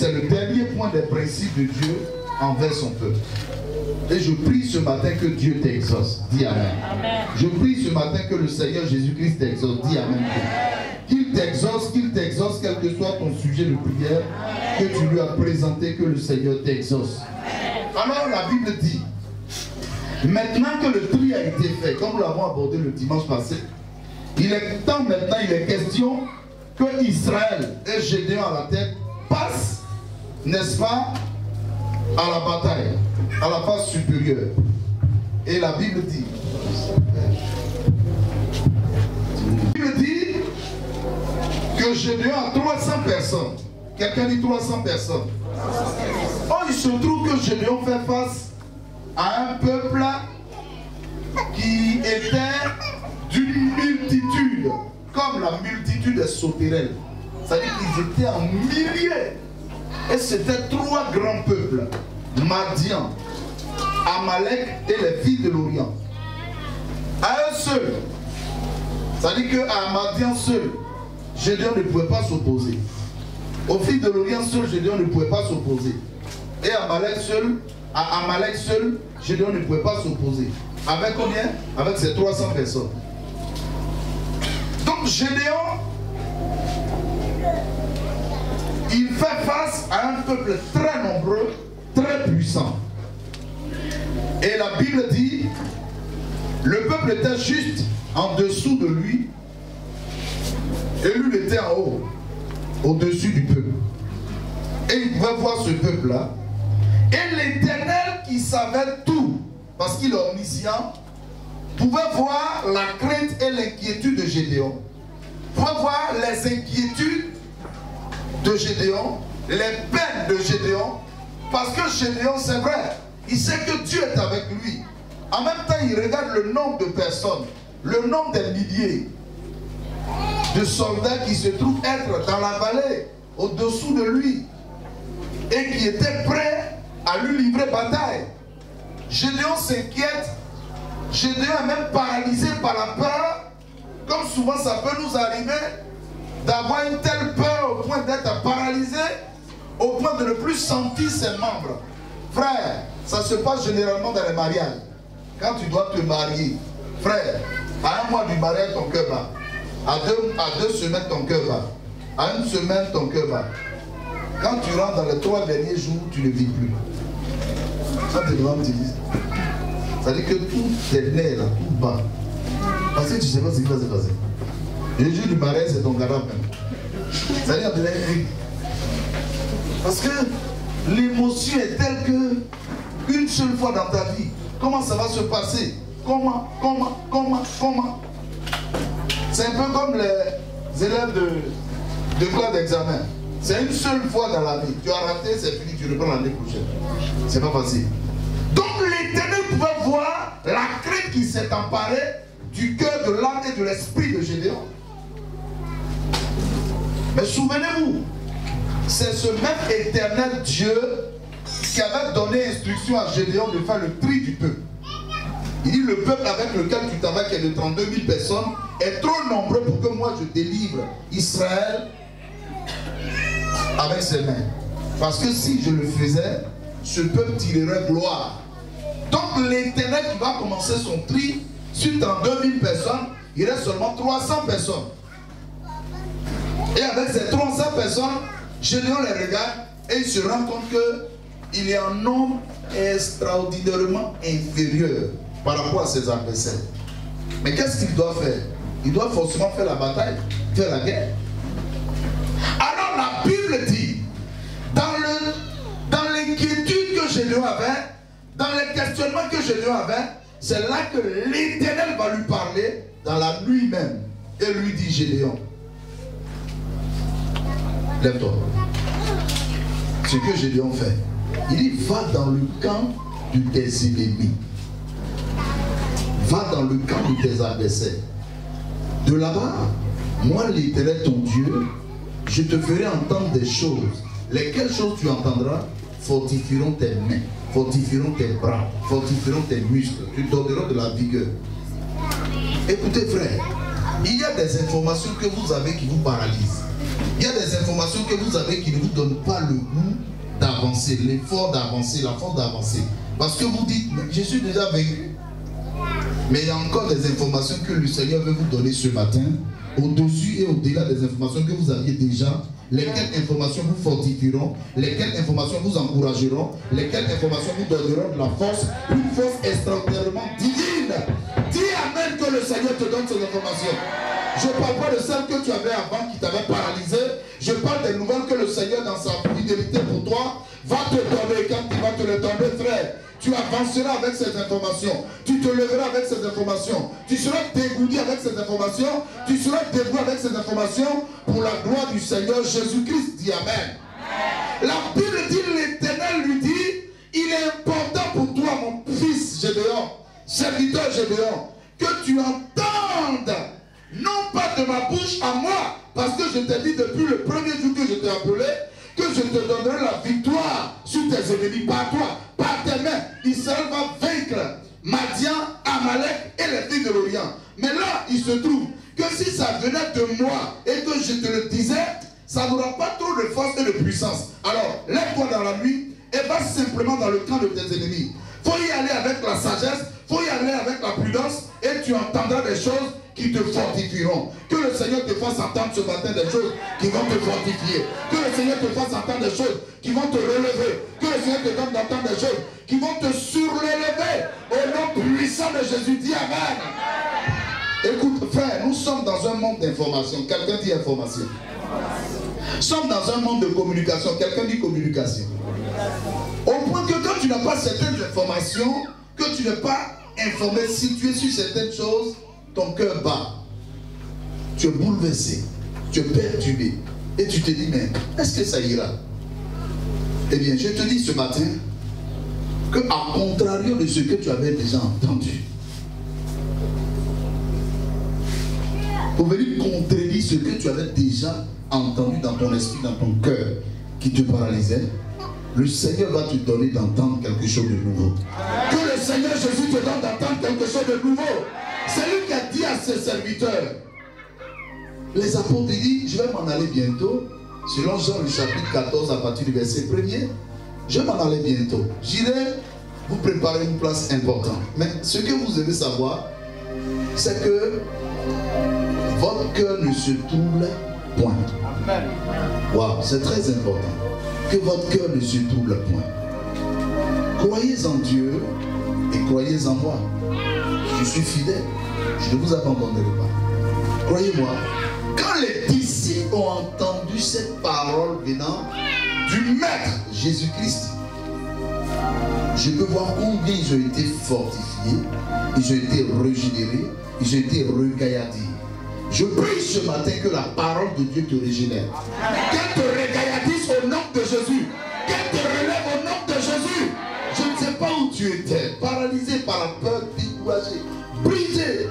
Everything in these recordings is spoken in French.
c'est le dernier point des principes de Dieu envers son peuple. Et je prie ce matin que Dieu t'exauce. Dis Amen. Amen. Je prie ce matin que le Seigneur Jésus-Christ t'exauce. Dis Amen. Qu'il t'exauce, quel que soit ton sujet de prière, que tu lui as présenté, que le Seigneur t'exauce. Alors la Bible dit, maintenant que le tri a été fait, comme nous l'avons abordé le dimanche passé, il est temps maintenant, il est question que Israël et Gédéon à la tête passent, n'est-ce pas, à la bataille, à la phase supérieure. Et la Bible dit, que Gédéon a 300 personnes. Quelqu'un dit 300 personnes. Oh, il se trouve que Gédéon fait face à un peuple qui était d'une multitude, comme la multitude des sauterelles. C'est-à-dire qu'ils étaient en milliers. Et c'était 3 grands peuples. Madian, Amalek et les filles de l'Orient. À eux seuls. C'est-à-dire qu'à Madian seul, Gédéon ne pouvait pas s'opposer. Aux filles de l'Orient seul, Gédéon ne pouvait pas s'opposer. Et à Amalek seul, Gédéon ne pouvait pas s'opposer. Avec combien? Avec ces 300 personnes. Donc Gédéon, il fait face à un peuple très nombreux, très puissant. Et la Bible dit, le peuple était juste en dessous de lui, et lui était en haut, au-dessus du peuple. Et il pouvait voir ce peuple-là. Et l'Éternel qui savait tout, parce qu'il est omniscient, pouvait voir la crainte et l'inquiétude de Gédéon, pouvait voir les inquiétudes de Gédéon, les peines de Gédéon, parce que Gédéon, c'est vrai, il sait que Dieu est avec lui. En même temps, il regarde le nombre de personnes, le nombre des milliers de soldats qui se trouvent être dans la vallée, au-dessous de lui, et qui étaient prêts à lui livrer bataille. Gédéon s'inquiète, Gédéon est même paralysé par la peur, comme souvent ça peut nous arriver, d'avoir une telle peur au point d'être paralysé, au point de ne plus sentir ses membres. Frère, ça se passe généralement dans les mariages. Quand tu dois te marier, frère, à 1 mois du mariage, ton cœur bat. À deux semaines, ton cœur bat. À 1 semaine, ton cœur bat. Quand tu rentres dans les 3 derniers jours, tu ne vis plus. Ça te demande, tu dis. C'est-à-dire que tout tes nerfs là, tout bat. Parce que tu ne sais pas ce qui va se passer. Le jour du mariage, c'est ton garab même. C'est-à-dire que parce que l'émotion est telle que une seule fois dans ta vie, comment ça va se passer? Comment? C'est un peu comme les élèves de classe d'examen. C'est une seule fois dans la vie. Tu as raté, c'est fini, tu reprends l'année prochaine. C'est pas facile. Donc l'Éternel pouvait voir la crainte qui s'est emparée du cœur, de l'âme et de l'esprit de Gédéon. Mais souvenez-vous, c'est ce même éternel Dieu qui avait donné instruction à Gédéon de faire le tri du peuple. Il dit, le peuple avec lequel tu travailles, qui est de 32 000 personnes, est trop nombreux pour que moi je délivre Israël avec ses mains. Parce que si je le faisais, ce peuple tirerait gloire. Donc l'Éternel qui va commencer son tri, sur 32 000 personnes, il reste seulement 300 personnes. Et avec ces 300 personnes, Gédéon les regarde et il se rend compte qu'il y a un nombre extraordinairement inférieur par rapport à ses adversaires. Mais qu'est-ce qu'il doit faire? Il doit forcément faire la bataille, faire la guerre. Alors la Bible dit, dans l'inquiétude que Gédéon avait, dans les questionnements que Gédéon avait, c'est là que l'Éternel va lui parler dans la nuit même. Et lui dit, Gédéon, lève-toi. Ce que Gédéon fait, il dit, va dans le camp de tes ennemis. Va dans le camp de tes adversaires. De là-bas, moi l'Éternel ton Dieu, je te ferai entendre des choses. Lesquelles choses tu entendras fortifieront tes mains, fortifieront tes bras, fortifieront tes muscles. Tu donneras de la vigueur. Écoutez frère, Il y a des informations que vous avez qui vous paralysent. Il y a des informations que vous avez qui ne vous donnent pas le goût d'avancer, l'effort d'avancer, la force d'avancer. Parce que vous dites, je suis déjà vaincu. Mais il y a encore des informations que le Seigneur veut vous donner ce matin, au-dessus et au-delà des informations que vous aviez déjà, lesquelles informations vous fortifieront, lesquelles informations vous encourageront, lesquelles informations vous donneront de la force, une force extraordinairement divine. Dis Amen que le Seigneur te donne ces informations. Je ne parle pas de celles que tu avais avant qui t'avaient paralysé. Je parle des nouvelles que le Seigneur dans sa fidélité pour toi va te donner. Quand il va te les donner, frère, tu avanceras avec ces informations. Tu te lèveras avec ces informations. Tu seras dégoûté avec ces informations. Tu seras dévoué avec ces informations pour la gloire du Seigneur Jésus-Christ. Dis Amen. La Bible dit, l'Éternel lui dit, il est important pour toi, mon fils Gédéon, serviteur Gédéon, que tu entendes, non pas de ma bouche à moi, parce que je t'ai dit depuis le premier jour que je t'ai appelé, que je te donnerai la victoire sur tes ennemis, par toi, par tes mains. Israël va vaincre Madian, Amalek et les filles de l'Orient. Mais là, il se trouve que si ça venait de moi et que je te le disais, ça n'aura pas trop de force et de puissance. Alors, lève-toi dans la nuit et va simplement dans le camp de tes ennemis. Il faut y aller avec la sagesse, il faut y aller avec la prudence et tu entendras des choses qui te fortifieront. Que le Seigneur te fasse entendre ce matin des choses qui vont te fortifier. Que le Seigneur te fasse entendre des choses qui vont te relever. Que le Seigneur te donne d'entendre des choses qui vont te surélever. Au nom puissant de Jésus, dis Amen. Écoute, frère, nous sommes dans un monde d'information. Quelqu'un dit information. Nous sommes dans un monde de communication. Quelqu'un dit communication. Au point que quand tu n'as pas certaines informations, que tu n'es pas informé, situé sur certaines choses, ton cœur bat. Tu es bouleversé. Tu es perturbé. Et tu te dis, mais est-ce que ça ira? Eh bien, je te dis ce matin que, à contrario de ce que tu avais déjà entendu, pour venir contredire ce que tu avais déjà entendu dans ton esprit, dans ton cœur, qui te paralysait, le Seigneur va te donner d'entendre quelque chose de nouveau. Que le Seigneur Jésus te donne d'entendre quelque chose de nouveau. C'est lui qui a dit à ses serviteurs, les apôtres disent, je vais m'en aller bientôt, selon Jean le chapitre 14 à partir du verset 1er, je vais m'en aller bientôt. J'irai vous préparer une place importante. Mais ce que vous devez savoir, c'est que votre cœur ne se trouble point. Waouh, c'est très important. Que votre cœur ne se trouble point. Croyez en Dieu et croyez en moi. Je suis fidèle. Je ne vous abandonnerai pas. Croyez-moi, quand les disciples ont entendu cette parole venant du Maître Jésus-Christ, je peux voir combien ils ont été fortifiés, ils ont été régénérés, ils ont été regaillardis. Je prie ce matin que la parole de Dieu te régénère. Qu'elle te regaillardisse au nom de Jésus. Qu'elle te relève au nom de Jésus. Je ne sais pas où tu étais, paralysé par la peur, découragé, brisé,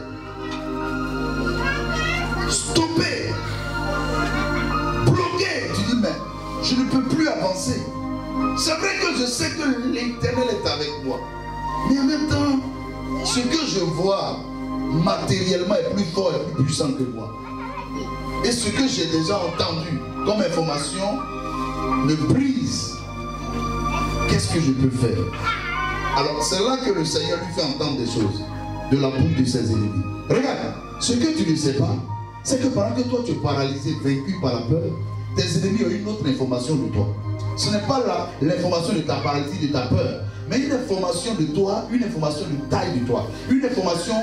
stoppé, bloqué. Tu dis, mais je ne peux plus avancer. C'est vrai que je sais que l'Éternel est avec moi. Mais en même temps, ce que je vois matériellement est plus fort et plus puissant que moi. Et ce que j'ai déjà entendu comme information me brise. Qu'est-ce que je peux faire? Alors c'est là que le Seigneur lui fait entendre des choses de la bouche de ses ennemis. Regarde, ce que tu ne sais pas, c'est que pendant que toi tu es paralysé, vaincu par la peur, tes ennemis ont une autre information de toi. Ce n'est pas l'information de ta paralysie, de ta peur, mais une information de toi, une information de taille de toi, une information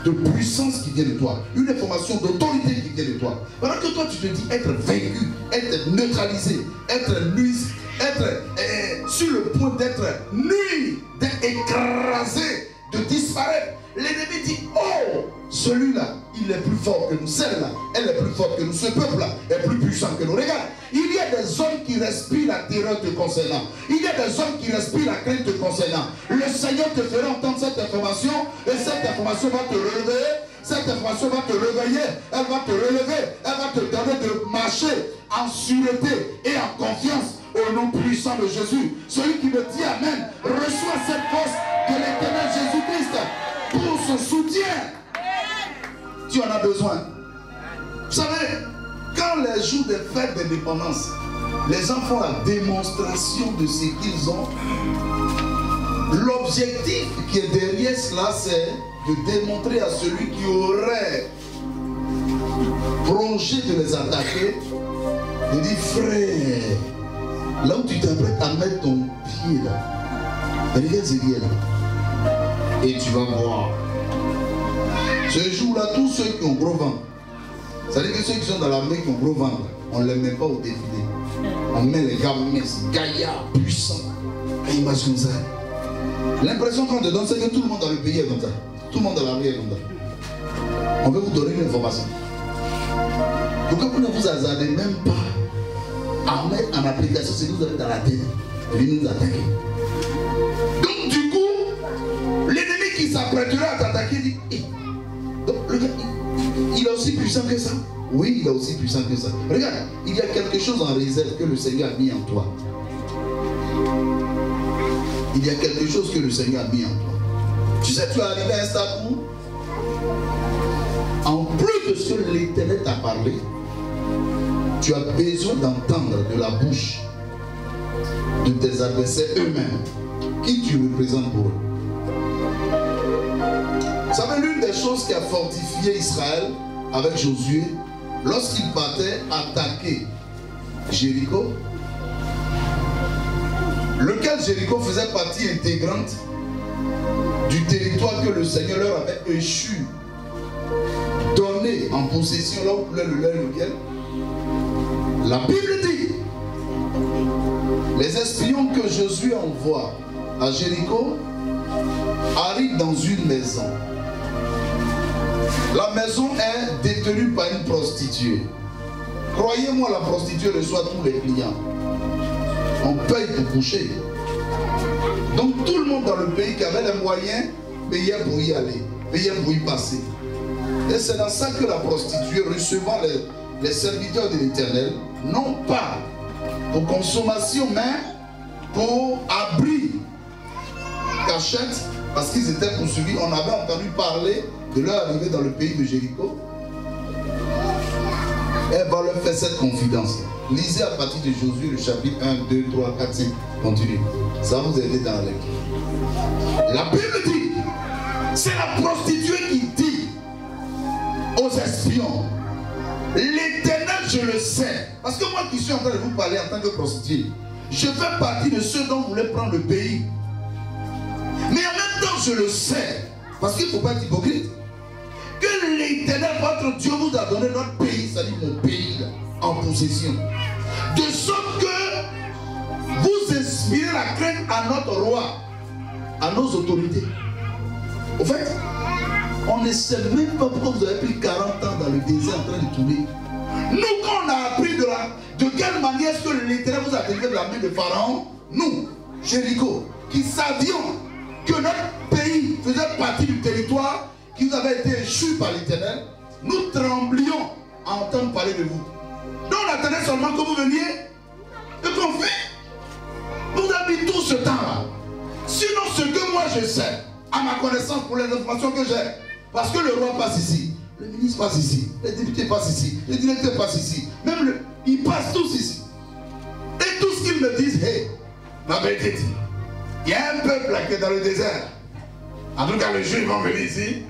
de puissance qui vient de toi, une information d'autorité qui vient de toi. Pendant que toi tu te dis être vaincu, être neutralisé, être nuisible, être sur le point d'être nul, d'être écrasé, de disparaître, l'ennemi dit, oh, celui-là, il est plus fort que nous, celle-là, elle est plus forte que nous, ce peuple-là est plus puissant que nous. Regarde, il y a des hommes qui respirent la terreur te concernant. Il y a des hommes qui respirent la crainte te concernant. Le Seigneur te fera entendre cette information et cette information va te relever. Cette information va te réveiller, elle va te relever, elle va te donner de marcher en sûreté et en confiance au nom puissant de Jésus. Celui qui me dit Amen, reçoit cette force de l'Éternel Jésus-Christ pour son soutien. Tu en as besoin. Vous savez, quand les jours des fêtes d'indépendance, les gens font la démonstration de ce qu'ils ont, l'objectif qui est derrière cela, c'est de démontrer à celui qui aurait prongé de les attaquer, de dire, frère, là où tu t'apprêtes à mettre ton pied là, regarde ce pied là, et tu vas voir. Ce jour-là, tous ceux qui ont gros ventre, c'est-à-dire que ceux qui sont dans l'armée qui ont gros ventre, on ne les met pas au défilé. On met les gars minces, gaillards, puissants, à image comme ça. L'impression qu'on te donne, c'est que tout le monde dans le pays est comme ça. Tout le monde dans l'armée est comme ça. On veut vous donner une information. Pourquoi vous ne vous hasardez même pas à mettre en application ce que vous avez dans la tête de venir nous attaquer? Donc du coup, l'ennemi qui s'apprêterait à t'attaquer dit, hey, donc le gars, il est aussi puissant que ça. Oui, il est aussi puissant que ça. Regarde, il y a quelque chose en réserve que le Seigneur a mis en toi. Il y a quelque chose que le Seigneur a mis en toi. Tu sais, tu es arrivé à un stade où, en plus de ce que l'Éternel t'a parlé, tu as besoin d'entendre de la bouche de tes adversaires eux-mêmes qui tu représentes pour eux. Vous savez, l'une des choses qui a fortifié Israël avec Josué, lorsqu'il partait attaquer Jéricho, lequel Jéricho faisait partie intégrante du territoire que le Seigneur leur avait échu, donné en possession là où coulait le lait et le miel. La Bible dit, les espions que Josué envoie à Jéricho arrivent dans une maison. La maison est détenue par une prostituée. Croyez-moi, la prostituée reçoit tous les clients. On paye pour coucher. Donc tout le monde dans le pays qui avait les moyens payait pour y aller, payait pour y passer. Et c'est dans ça que la prostituée, recevant les serviteurs de l'Éternel, non pas pour consommation, mais pour abri, cachette, parce qu'ils étaient poursuivis. On avait entendu parler de leur arrivée dans le pays de Jéricho. Elle va leur faire cette confidence. Lisez à partir de Josué le chapitre 1, 2, 3, 4, 5. Continue. Ça va vous aider dans la lecture. La Bible dit, c'est la prostituée qui dit aux espions, l'Éternel, je le sais. Parce que moi qui suis en train de vous parler en tant que prostituée, je fais partie de ceux dont vous voulez prendre le pays. Mais en même temps, je le sais. Parce qu'il ne faut pas être hypocrite. Que l'Éternel, votre Dieu, vous a donné notre pays, c'est-à-dire mon pays, là, en possession. De sorte que vous inspirez la crainte à notre roi, à nos autorités. Au fait, on ne sait même pas pourquoi vous avez pris 40 ans dans le désert en train de tourner. Nous, quand on a appris de quelle manière est-ce que l'Éternel vous a délivré de la main de Pharaon, nous, Jéricho, qui savions que notre pays faisait partie du territoire qui vous avait été échu par l'Éternel, nous tremblions à entendre parler de vous. Donc on attendait seulement que vous veniez et qu'on fait. Vous avez mis tout ce temps-là. Sinon, ce que moi je sais, à ma connaissance pour les informations que j'ai, parce que le roi passe ici, le ministre passe ici, les députés passent ici, les directeurs passent ici, même ils passent tous ici. Et tout ce qu'ils me disent, hey, ma petite, il y a un peuple là qui est dans le désert. En tout cas, les Juifs vont venir ici.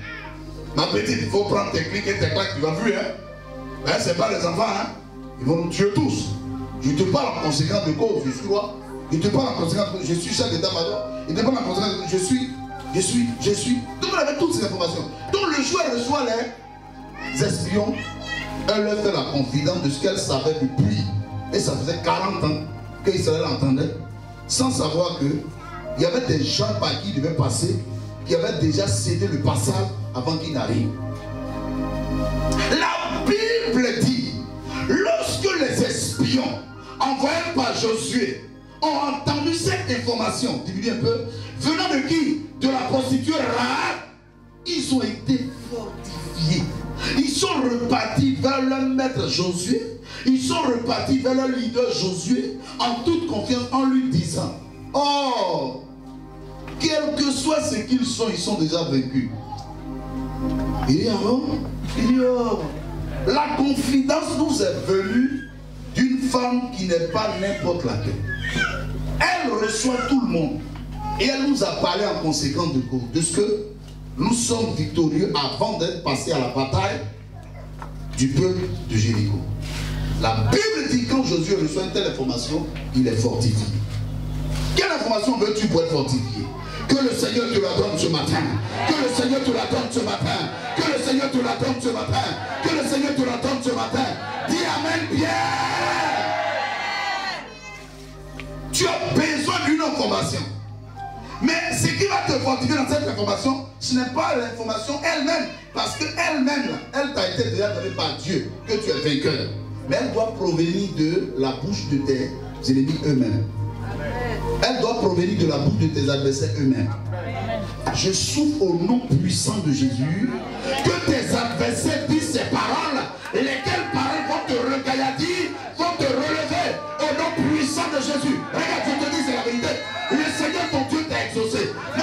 Ma petite, il faut prendre tes clics et tes claques, tu vas vu, hein? Ben, c'est pas les enfants, hein? Ils vont nous tuer tous. Je te parle en conséquence de cause, je suis roi. Je te parle en conséquence de cause, je suis chef d'état-major. Je te parle en conséquence de cause, je suis. Donc, vous avez toutes ces informations. Donc, le joueur reçoit les espions. Elle leur fait la confidence de ce qu'elle savait depuis. Et ça faisait 40 ans qu'Israël entendait, sans savoir qu'il y avait des gens par qui il devait passer, qui avaient déjà cédé le passage avant qu'il n'arrive. La Bible dit, lorsque les espions envoyés par Josué ont entendu cette information, diminue un peu, venant de qui? De la prostituée Rahab, ils ont été fortifiés. Ils sont repartis vers leur maître Josué. Ils sont repartis vers leur leader Josué en toute confiance en lui disant, oh, quel que soit ce qu'ils sont déjà vaincus. Il dit, oh, il dit, oh, La confidence nous est venue d'une femme qui n'est pas n'importe laquelle. Elle reçoit tout le monde. Et elle nous a parlé en conséquence de ce que nous sommes victorieux avant d'être passés à la bataille du peuple de Jéricho. La Bible dit que quand Josué reçoit une telle information, il est fortifié. Quelle information veux-tu pour être fortifié? Que le Seigneur te la donne ce matin. Que le Seigneur te la donne ce matin. Que le Seigneur te la donne ce matin. Que le Seigneur te la donne ce matin. Dis Amen bien. Tu as besoin d'une information. Mais ce qui va te fortifier dans cette information, ce n'est pas l'information elle-même. Parce qu'elle-même, elle t'a été déjà donnée par Dieu, que tu es vainqueur. Mais elle doit provenir de la bouche de tes ennemis eux-mêmes. Elle doit provenir de la bouche de tes adversaires eux-mêmes. Je souffre au nom puissant de Jésus que tes adversaires disent ces paroles, lesquelles paroles vont te regailladir, vont te relever au nom puissant de Jésus. Regarde, je te dis, c'est la vérité. Le Seigneur ton Dieu t'a exaucé. Mais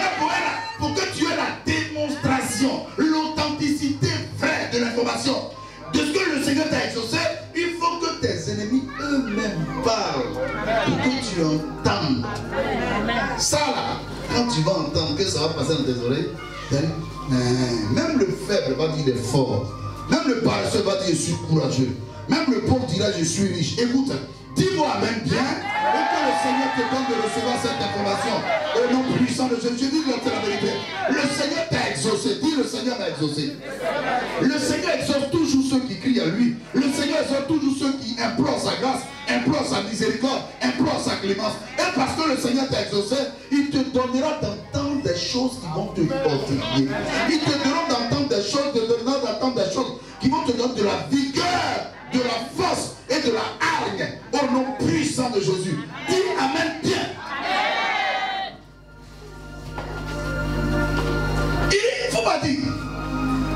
pour que tu aies la démonstration, l'authenticité vraie de l'information, de ce que le Seigneur t'a exaucé, il faut que tes ennemis eux-mêmes parlent pour que tu entendes. Ça là, quand tu vas entendre que ça va passer dans tes oreilles, même le faible va dire il est fort. Même le paresseux va dire je suis courageux. Même le pauvre dira je suis riche. Écoute, dis-moi Amen bien et que le Seigneur te donne de recevoir cette information au nom puissant de Jésus. Je dis c'est la vérité. Le Seigneur t'a exaucé. Dis le Seigneur m'a exaucé. Le Seigneur exauce toujours ceux qui crient à lui. Le Seigneur exauce toujours ceux qui implorent sa grâce, implorent sa miséricorde, implorent sa clémence. Et parce que le Seigneur t'a exaucé, il te donnera d'entendre des choses qui vont te fortifier. Il te donnera d'entendre des choses, qui vont te donner de la vigueur, de la force et de la hargne au nom puissant de Jésus. Dis Amen bien. Il ne faut pas dire.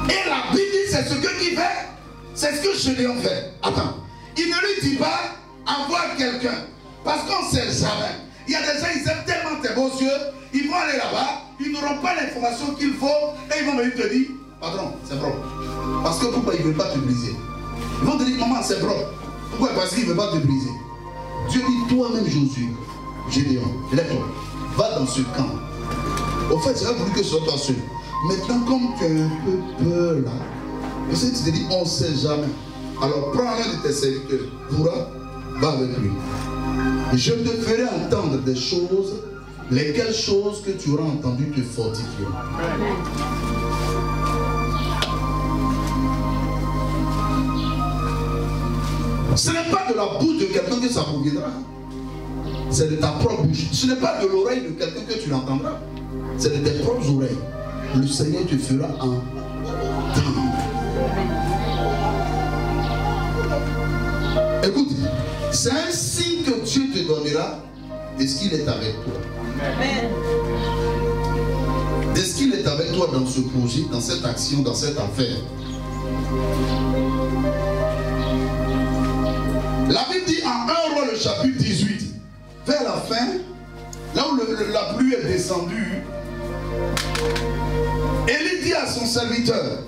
Et la Bible dit c'est ce que qui fait, c'est ce que Gédéon fait. Attends, il ne lui dit pas envoie quelqu'un, parce qu'on ne sait jamais. Il y a des gens, ils aiment tellement tes beaux yeux, ils vont aller là-bas, ils n'auront pas l'information qu'il faut, et ils vont venir te dire, patron, c'est propre. Parce que pourquoi ils ne veulent pas te briser? Ils vont te dire, maman, c'est propre. Pourquoi? Parce qu'ils ne veulent pas te briser. Dieu dit, toi-même, Josué, Gédéon, lève-toi, va dans ce camp. Au fait, c'est pas voulu que ce soit toi seul. Maintenant, comme tu as un peu peur là, parce que tu te dis, on ne sait jamais. Alors prends l'un de tes serviteurs, pourra, va avec lui. Et je te ferai entendre des choses, lesquelles choses que tu auras entendues te fortifieront. Ce n'est pas de la bouche de quelqu'un que ça proviendra. C'est de ta propre bouche. Ce n'est pas de l'oreille de quelqu'un que tu l'entendras. C'est de tes propres oreilles. Le Seigneur te fera entendre. Écoute, c'est un signe que Dieu te donnera de ce qu'il est avec toi. De ce qu'il est avec toi dans ce projet, dans cette action, dans cette affaire. La Bible dit en 1 Roi le chapitre 18, vers la fin, là où la pluie est descendue, Élie dit à son serviteur,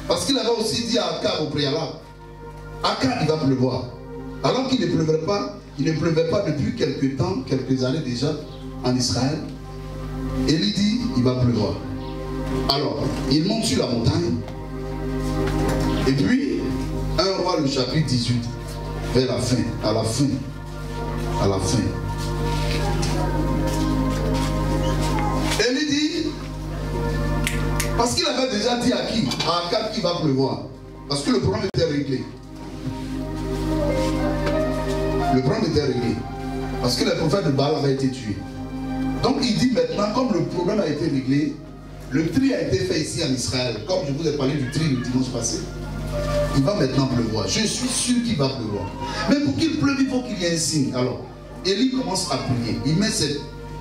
parce qu'il avait aussi dit à Akab au préalable, Akab il va pleuvoir. Alors qu'il ne pleuvait pas, depuis quelques temps, quelques années déjà en Israël. Élie dit, il va pleuvoir. Alors, il monte sur la montagne. Et puis, 1 Roi le chapitre 18, vers la fin, à la fin. Élie dit, parce qu'il avait déjà dit à qui? À Akab qu'il va pleuvoir. Parce que le problème était réglé. Le problème était réglé. Parce que le prophète de Baal avait été tué. Donc il dit maintenant, comme le problème a été réglé, le tri a été fait ici en Israël. Comme je vous ai parlé du tri le dimanche passé, il va maintenant pleuvoir. Je suis sûr qu'il va pleuvoir. Mais pour qu'il pleuve, il faut qu'il y ait un signe. Alors, Élie commence à prier. Il met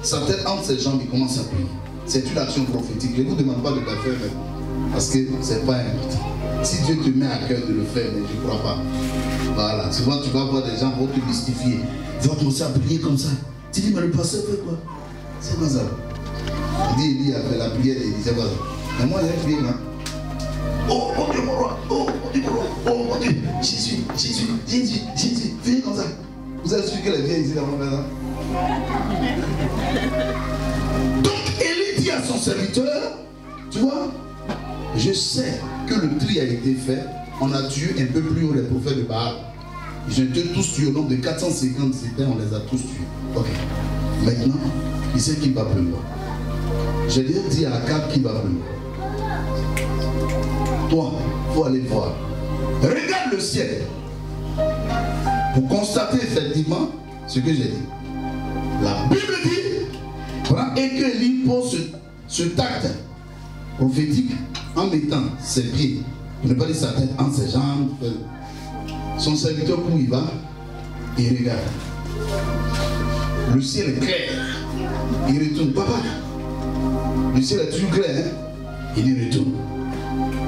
sa tête entre ses jambes, il commence à prier. C'est une action prophétique. Je ne vous demande pas de la faire maintenant. Parce que ce n'est pas un mythe. Si Dieu te met à cœur de le faire, mais je ne crois pas. Voilà, souvent tu vas voir des gens qui vont te mystifier. Ils vont commencer à prier comme ça. Tu dis, mais le pasteur fait quoi? C'est comme ça. Il dit, Élie a fait la prière et il disait, voilà. Mais moi, j'ai prié, moi. Oh mon Dieu, mon roi. Oh mon Dieu, mon roi. Oh mon Dieu. Jésus, Jésus, Jésus, Jésus. Venez comme ça. Vous avez su que les vieilles ici dans le maison. Donc Élie dit à son serviteur, tu vois, je sais que le tri a été fait. On a tué un peu plus haut les prophètes de Baal. Ils ont été tous tués au nombre de 450 c'était, on les a tous tués. Ok. Maintenant, il sait qu'il va pleuvoir. J'ai déjà dit à Akab qu'il va pleuvoir. Toi, il faut aller voir. Regarde le ciel. Pour constater effectivement ce que j'ai dit. La Bible dit, et que Élie pose ce tact prophétique en mettant ses pieds, pour ne pas dire sa tête, en ses jambes. Son serviteur, où il va, il regarde. Le ciel est clair. Il retourne. Papa, le ciel est toujours clair. Hein? Il y retourne.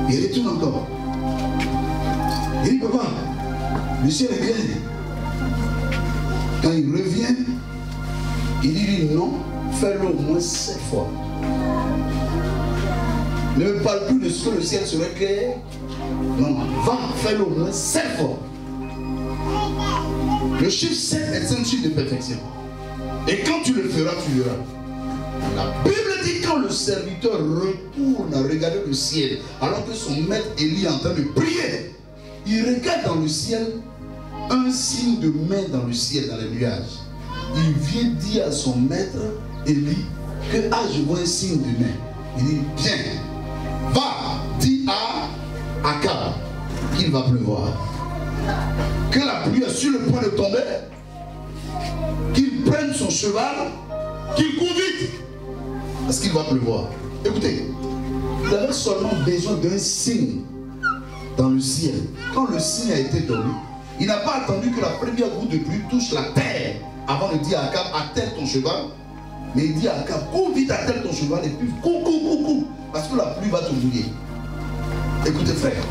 Il retourne encore. Il dit, papa, le ciel est clair. Quand il revient, il dit non, fais-le au moins 7 fois. Ne me parle plus de ce que le ciel serait clair. Non, va, fais-le au moins 7 fois. Le chiffre 7 est un chiffre de perfection. Et quand tu le feras, tu verras. La Bible dit quand le serviteur retourne à regarder le ciel, alors que son maître Élie est en train de prier, il regarde dans le ciel un signe de main dans le ciel, dans les nuages. Il vient dire à son maître Élie que je vois un signe de main. Il dit, viens, va, dis à Akab qu'il va pleuvoir. Que la pluie est sur le point de tomber, qu'il prenne son cheval, qu'il court vite, parce qu'il va pleuvoir. Écoutez, il avait seulement besoin d'un signe dans le ciel. Quand le signe a été donné, il n'a pas attendu que la première goutte de pluie touche la terre avant de dire à Akab, attelle ton cheval. Mais il dit à Akab, cours vite, attelle ton cheval, et puis cours, parce que la pluie va te mouiller. Écoutez frère,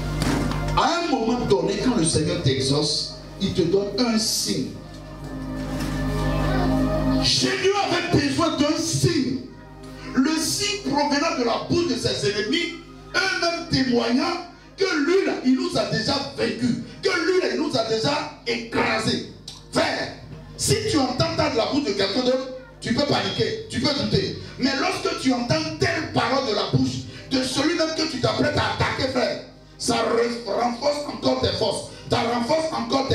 à un moment donné, quand le Seigneur t'exauce, il te donne un signe. Jésus avait besoin d'un signe. Le signe provenant de la bouche de ses ennemis, eux-mêmes témoignant que lui là, il nous a déjà vaincus, que lui là, il nous a déjà écrasés. Frère, si tu entends ça de la bouche de quelqu'un d'autre, tu peux paniquer, tu peux douter. Mais lorsque tu entends telle parole de la bouche de celui-même que tu t'apprêtes à attaquer, frère, ça renforce encore tes forces, ça renforce encore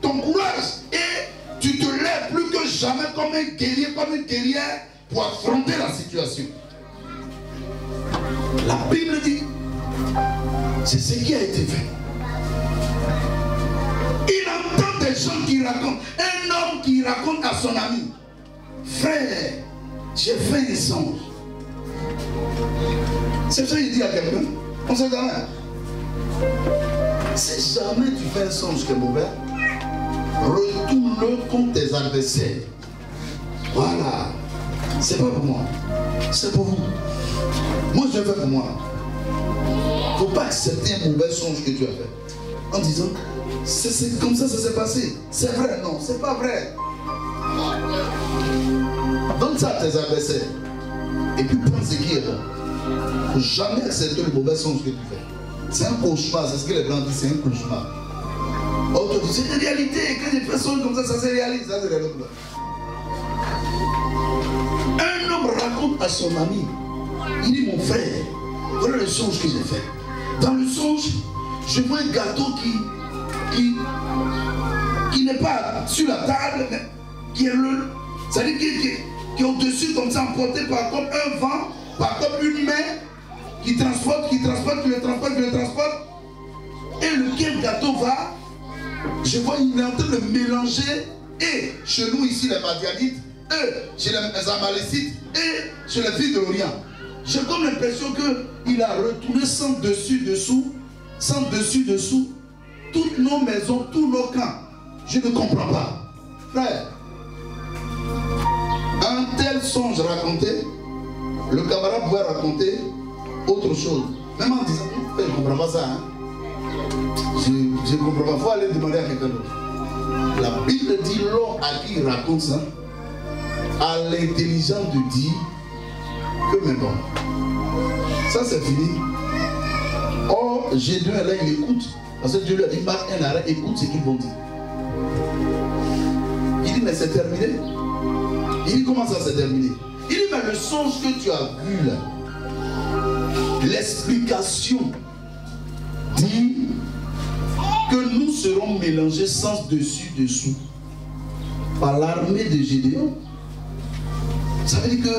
ton courage. Et tu te lèves plus que jamais comme un guerrier, comme une guerrière pour affronter la situation. La Bible dit, c'est ce qui a été fait. Il entend des gens qui racontent, un homme qui raconte à son ami, frère, j'ai fait un songe. C'est ça qu'il dit à quelqu'un. On sait jamais. Si jamais tu fais un songe qui est mauvais, retourne-le contre tes adversaires. Voilà. C'est pas pour moi. C'est pour vous. Moi, je fais pour moi. Il ne faut pas accepter un mauvais songe que tu as fait. En disant, c'est comme ça s'est passé. C'est vrai, non, c'est pas vrai. Donne ça à tes adversaires. Et puis prends ce qui est bon. Il ne faut jamais accepter le mauvais songe que tu fais. C'est un cauchemar, c'est ce que les blancs disent, c'est un cauchemar. Autre dit, c'est une réalité, que des personnes comme ça se réalise. Ça, c'est réalité. Un homme raconte à son ami, il dit, mon frère, voilà le songe que j'ai fait. Dans le songe, je vois un gâteau qui n'est pas sur la table, mais qui est le. C'est-à-dire qui est au-dessus, comme ça, emporté par comme un vent, par comme une main qui transporte, qui le transporte. Et lequel gâteau va, je vois, il est en train de mélanger, et chez nous ici, les Madianites, chez les Amalécites, et chez les filles de l'Orient. J'ai comme l'impression qu'il a retourné sans dessus-dessous, toutes nos maisons, tous nos camps. Je ne comprends pas. Frère, un tel songe raconté, le camarade pouvait raconter autre chose. Même en disant, je ne comprends pas ça. Hein? Je ne comprends pas. Il faut aller demander à quelqu'un d'autre. La Bible dit, l'homme à qui il raconte ça, a l'intelligence de dire que mais bon, ça c'est fini. Or, Gédéon est là, il écoute. Parce que Dieu lui a dit, marque un arrêt, écoute ce qu'ils vont dire. Il dit, mais c'est terminé. Il dit, comment ça c'est terminé? Il dit, mais le songe que tu as vu là, l'explication dit que nous serons mélangés sens dessus-dessous par l'armée de Gédéon. Ça veut dire que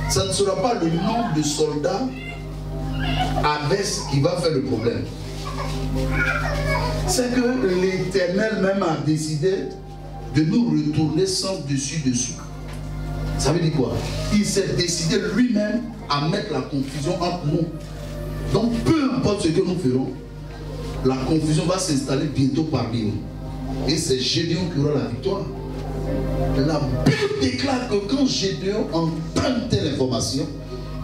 ça ne sera pas le nombre de soldats avec ce qui va faire le problème. C'est que l'Éternel même a décidé de nous retourner sens dessus-dessous. Ça veut dire quoi? Il s'est décidé lui-même à mettre la confusion entre nous. Donc peu importe ce que nous ferons, la confusion va s'installer bientôt parmi nous. Et c'est Gédéon qui aura la victoire. La Bible déclare que quand Gédéon entend telle information,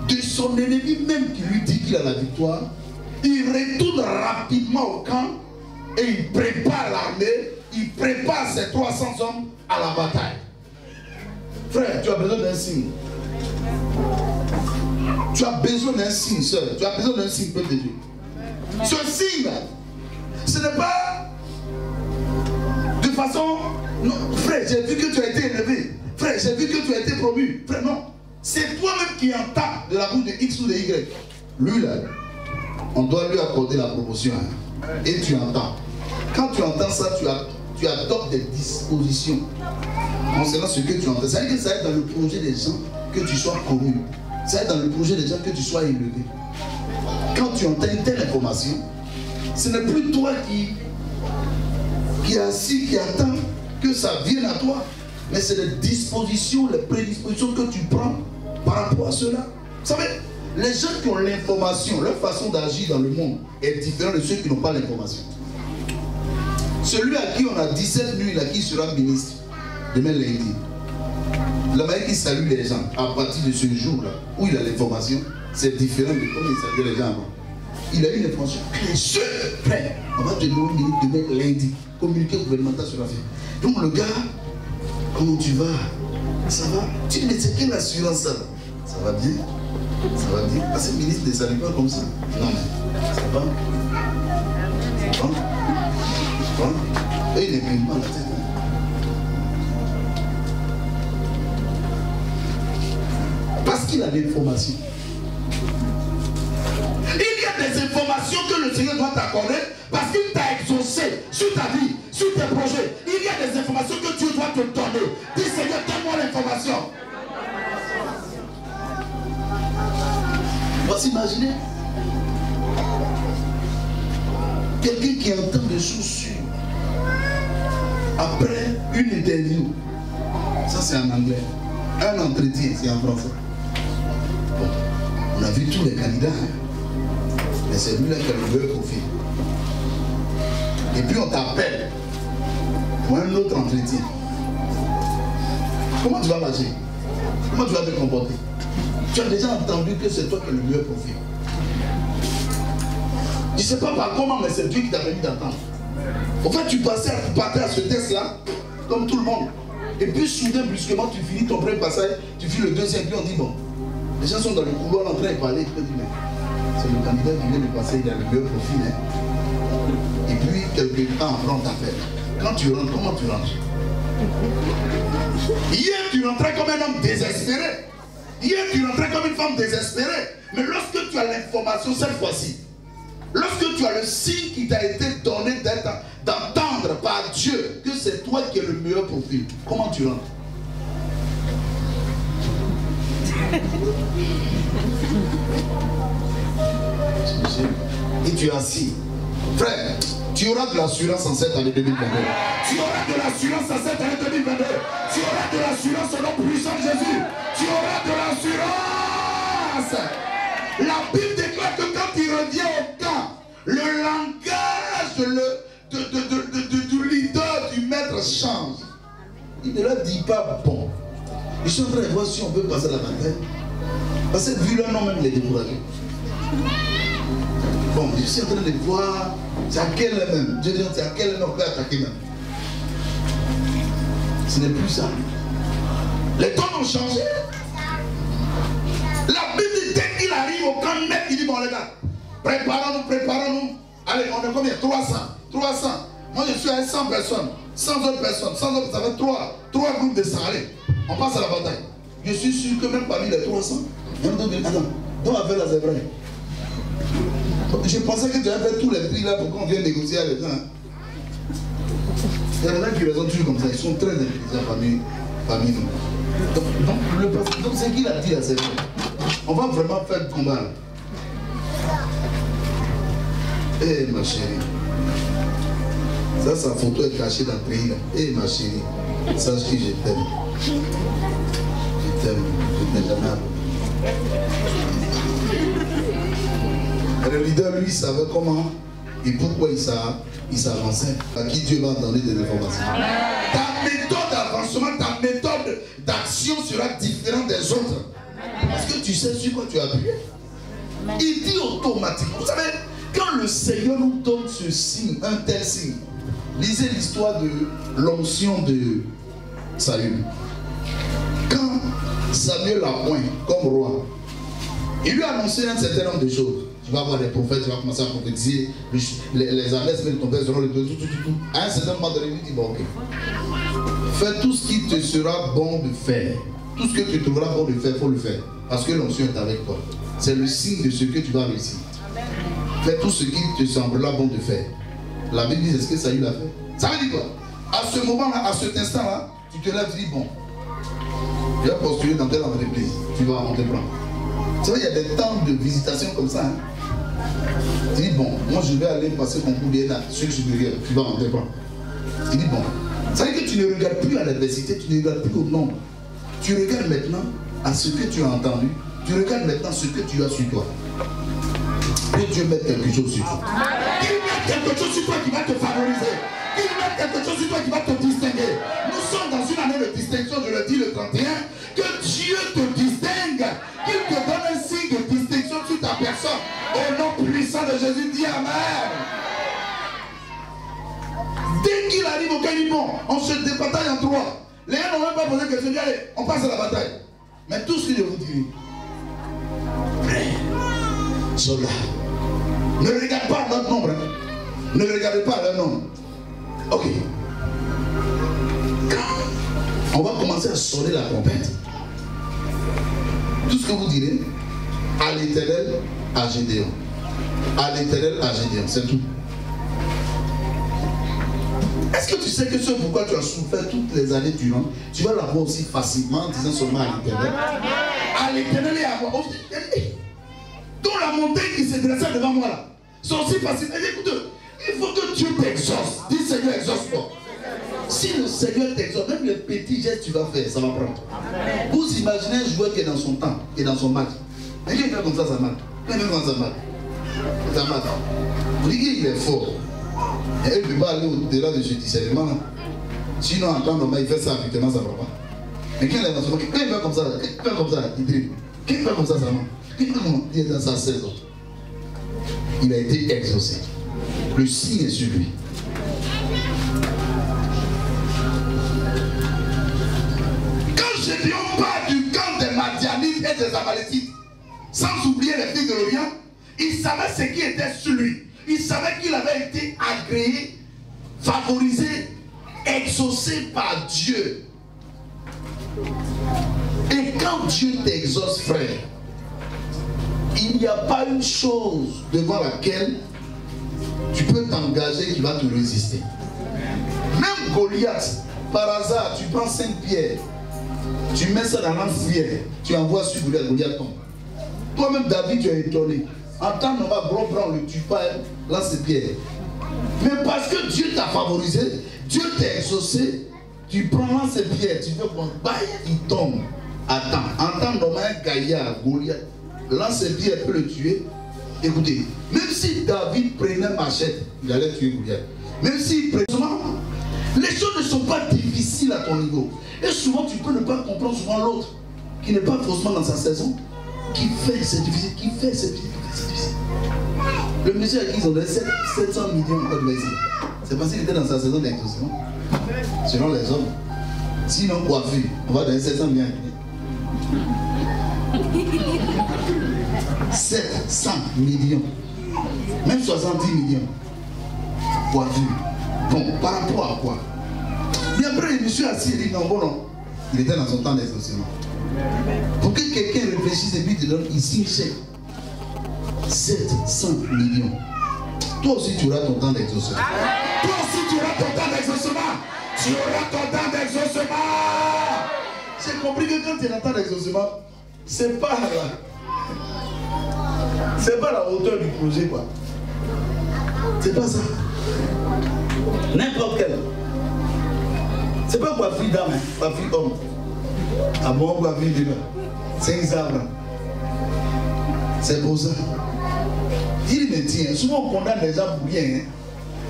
de son ennemi même qui lui dit qu'il a la victoire, il retourne rapidement au camp et il prépare l'armée, il prépare ses 300 hommes à la bataille. Frère, tu as besoin d'un signe. Tu as besoin d'un signe, soeur. Tu as besoin d'un signe, peuple de Dieu. Ce signe, ce n'est pas de façon... Non, frère, j'ai vu que tu as été élevé. Frère, j'ai vu que tu as été promu. Frère, non. C'est toi-même qui entends de la bouche de X ou de Y. Lui, là, on doit lui accorder la promotion. Hein. Et tu entends. Quand tu entends ça, tu adoptes des dispositions concernant ce que tu entends. Ça veut dire que ça aide dans le projet des gens que tu sois connu. Ça aide dans le projet des gens que tu sois élevé. Quand tu entends une telle information, ce n'est plus toi qui est assis, qui attend que ça vienne à toi. Mais c'est les dispositions, les prédispositions que tu prends par rapport à cela. Vous savez, les gens qui ont l'information, leur façon d'agir dans le monde est différente de ceux qui n'ont pas l'information. Celui à qui on a 17 nuits, là, qui sera ministre, demain lundi, la manière qu'il salue les gens, à partir de ce jour-là, où il a l'information, c'est différent de comment il salue les gens avant. Il a une information. Ce frère, on va te donner une minute demain lundi, communiqué gouvernemental sur la vie. Donc le gars, comment tu vas? Ça va? Tu dis, mais c'est quelle assurance ça? Ça va bien? Ça va bien? Parce que le ministre ne salue pas comme ça. Non, mais ça va? Ça va? Ça va? Et il ne cligne pas la tête. Parce qu'il a l'information. Il y a des informations que le Seigneur doit t'accorder parce qu'il t'a exaucé sur ta vie, sur tes projets. Il y a des informations que Dieu doit te donner. Dis Seigneur, donne-moi l'information. On va s'imaginer quelqu'un qui entend des choses sûres après une interview. Ça c'est en anglais. Un entretien, c'est en français. Bon, on a vu tous les candidats. Hein. Mais c'est lui-là qui a le meilleur profil. Et puis on t'appelle pour un autre entretien. Comment tu vas marcher? Comment tu vas te comporter? Tu as déjà entendu que c'est toi qui as le meilleur profil. Je ne sais pas par comment, mais c'est Dieu qui t'a permis d'entendre. En fait, tu partais à ce test-là, comme tout le monde. Et puis soudain, brusquement, tu finis ton premier passage, tu finis le deuxième, puis on dit bon, les gens sont dans le couloir en train de parler, tu peux dire mais c'est le candidat qui vient de passer, il a le meilleur profil. Hein. Et puis, quelque temps après, on t'appelle. Quand tu rentres, comment tu rentres? Hier, tu rentrais comme un homme désespéré. Hier, tu rentrais comme une femme désespérée. Mais lorsque tu as l'information cette fois-ci, lorsque tu as le signe qui t'a été donné d'entendre par Dieu que c'est toi qui es le meilleur profil, comment tu rentres? Et tu es assis. Frère, tu auras de l'assurance en cette année 2022. Tu auras de l'assurance en cette année 2022. Tu auras de l'assurance au nom puissant de Jésus. Tu auras de l'assurance. La Bible déclare que quand il revient au camp, le langage du leader, du maître change. Il ne leur dit pas bon. Ils sont en train de voir si on peut passer la bataille. Parce que vu leur nom même, les décourager. Bon, je suis en train de voir, c'est à quel même. Je dis, c'est à quel même on peut attaquer même. Ce n'est plus ça. Les temps ont changé. La Bible dit, dès qu'il arrive au camp, il dit, bon les gars, préparons-nous. Allez, on est combien? 300. 300. Moi, je suis à 100 personnes. 100 autres personnes. 100 autres, ça fait 3 groupes de 100. Allez, on passe à la bataille. Je suis sûr que même parmi les 300, il y en a d'autres. Attends, donc on va faire la zèbre. Je pensais que tu avais fait tous les prix là pour qu'on vienne négocier avec les gens. Il y en a qui raisonnent toujours comme ça. Ils sont très intelligents parmi nous. Donc c'est qu'il a dit à ces gens. On va vraiment faire le combat. Eh ma chérie. Ça, sa photo est cachée dans le pays là. Eh ma chérie. Sache que je t'aime. Je t'aime. Je t'ai jamais appris. Le leader, lui, savait comment et pourquoi il s'avançait. À qui Dieu va donner des informations. Ta méthode d'avancement, ta méthode d'action sera différente des autres. Parce que tu sais sur quoi tu appuies. Il dit automatiquement. Vous savez, quand le Seigneur nous donne ce signe, un tel signe, lisez l'histoire de l'onction de Saül. Quand Samuel l'a point comme roi, il lui a annoncé un certain nombre de choses. Tu vas avoir des prophètes, tu vas commencer à prophétiser, les années de ton père seront le tout. À un certain moment donné, il lui dit, bon ok, fais tout ce qui te sera bon de faire. Tout ce que tu trouveras bon de faire, il faut le faire. Parce que l'onction est avec toi. C'est le signe de ce que tu vas réussir. Fais tout ce qui te semblera bon de faire. La Bible dit, est-ce que Saül l'a fait? Ça veut dire quoi? À ce moment-là, à cet instant-là, tu te lèves, tu dis, bon, je vais postuler dans telle entreprise, tu vas en te prendre. Tu vois, il y a des temps de visitation comme ça. Hein? Tu dis, bon, moi je vais aller passer concours d'ENA, sur le supérieur, tu vas en te prendre. Tu dis, bon, ça veut dire que tu ne regardes plus à l'adversité, tu ne regardes plus au nombre. Tu regardes maintenant à ce que tu as entendu, tu regardes maintenant ce que tu as sur toi. Que Dieu mette quelque chose sur toi. Qu'il mette quelque chose sur toi qui va te favoriser. Qu'il mette quelque chose sur toi qui va te distinguer. Nous sommes dans une année de distinction, je le dis le 31. Que Dieu te distingue. Qu'il te donne un signe de distinction sur ta personne. Au nom puissant de Jésus, dis Amen. Dès qu'il arrive au Canibon, on se débataille en 3. Les gens n'ont même pas posé question, allez, on passe à la bataille. Mais tout ce que je vous dis, soldats, ne regarde pas notre nombre. Hein. Ne regardez pas leur nombre. Ok. Quand on va commencer à sonner la trompette, tout ce que vous direz, à l'Éternel, à Gédéon. À l'Éternel, à Gédéon, c'est tout. Est-ce que tu sais que ce pourquoi tu as souffert toutes les années durant, tu vas l'avoir aussi facilement en disant seulement à l'Éternel? À l'Éternel et à moi aussi. Donc la montagne qui s'est dressée devant moi là, c'est aussi facile. Écoute, il faut que Dieu t'exauce. Dis Seigneur, exauce-moi. Si le Seigneur t'exauce, même les petits gestes que tu vas faire, ça va prendre. Vous imaginez un joueur qui est dans son temps, qui est dans son match. Mais qui fait comme ça marche. Qui fait comme ça marche. Ça marche. Vous dites qu'il est fort. Et il ne peut pas aller au-delà de ce discernement là. Sinon, en temps normal, il fait ça habituellement, ça ne va pas. Mais quand il est dans son match, quand il fait comme ça, il dribble. Quand il fait comme ça marche. Il est dans sa saison. Il a été exaucé. Le signe est sur lui. Quand Gédéon part du camp des Madianites et des Amalécites, sans oublier les filles de l'Orient, il savait ce qui était sur lui. Il savait qu'il avait été agréé, favorisé, exaucé par Dieu. Et quand Dieu t'exauce, frère, il n'y a pas une chose devant laquelle tu peux t'engager qui va te résister. Même Goliath, par hasard, tu prends 5 pierres, tu mets ça dans l'enfer, tu envoies sur Goliath, Goliath tombe. Toi-même, David, tu es étonné. En temps normal, gros blanc, le tue pas, lance ses pierres. Mais parce que Dieu t'a favorisé, Dieu t'a exaucé, tu prends ses pierres, tu fais bon, il tombe. Attends, en temps normal, un gaillard, Goliath, lance ses pierres, peut le tuer. Écoutez, même si David prenait machette, il allait tuer Goliath. Même s'il prenait, les choses ne sont pas difficiles à ton niveau. Et souvent, tu peux ne pas comprendre souvent l'autre, qui n'est pas forcément dans sa saison, qui fait, c'est difficile, qui fait, c'est difficile. Le monsieur à qui ils ont donné 700 millions de Messi, c'est parce qu'il était dans sa saison d'exaucement. Selon les hommes. Sinon, coiffé, on va donner 700 millions. 700 millions. Même 70 millions. voiture. Bon, par rapport à quoi? Mais après, je me suis assis et dit non, bon, non. Il était dans son temps d'exaucement. Pour que quelqu'un réfléchisse et puis te donne ici, chèque 700 millions. Toi aussi, tu auras ton temps d'exaucement. Toi aussi, tu auras ton temps d'exaucement. Tu auras ton temps d'exaucement. J'ai compris que quand tu es dans ton temps d'exaucement, c'est pas la hauteur du projet, quoi. C'est pas ça. N'importe quel. C'est pas quoi fille d'âme, pas fille homme. Ah bon, quoi fille de là. C'est un arbre. C'est pour ça. Il me tient. Souvent on condamne les gens pour rien. Hein.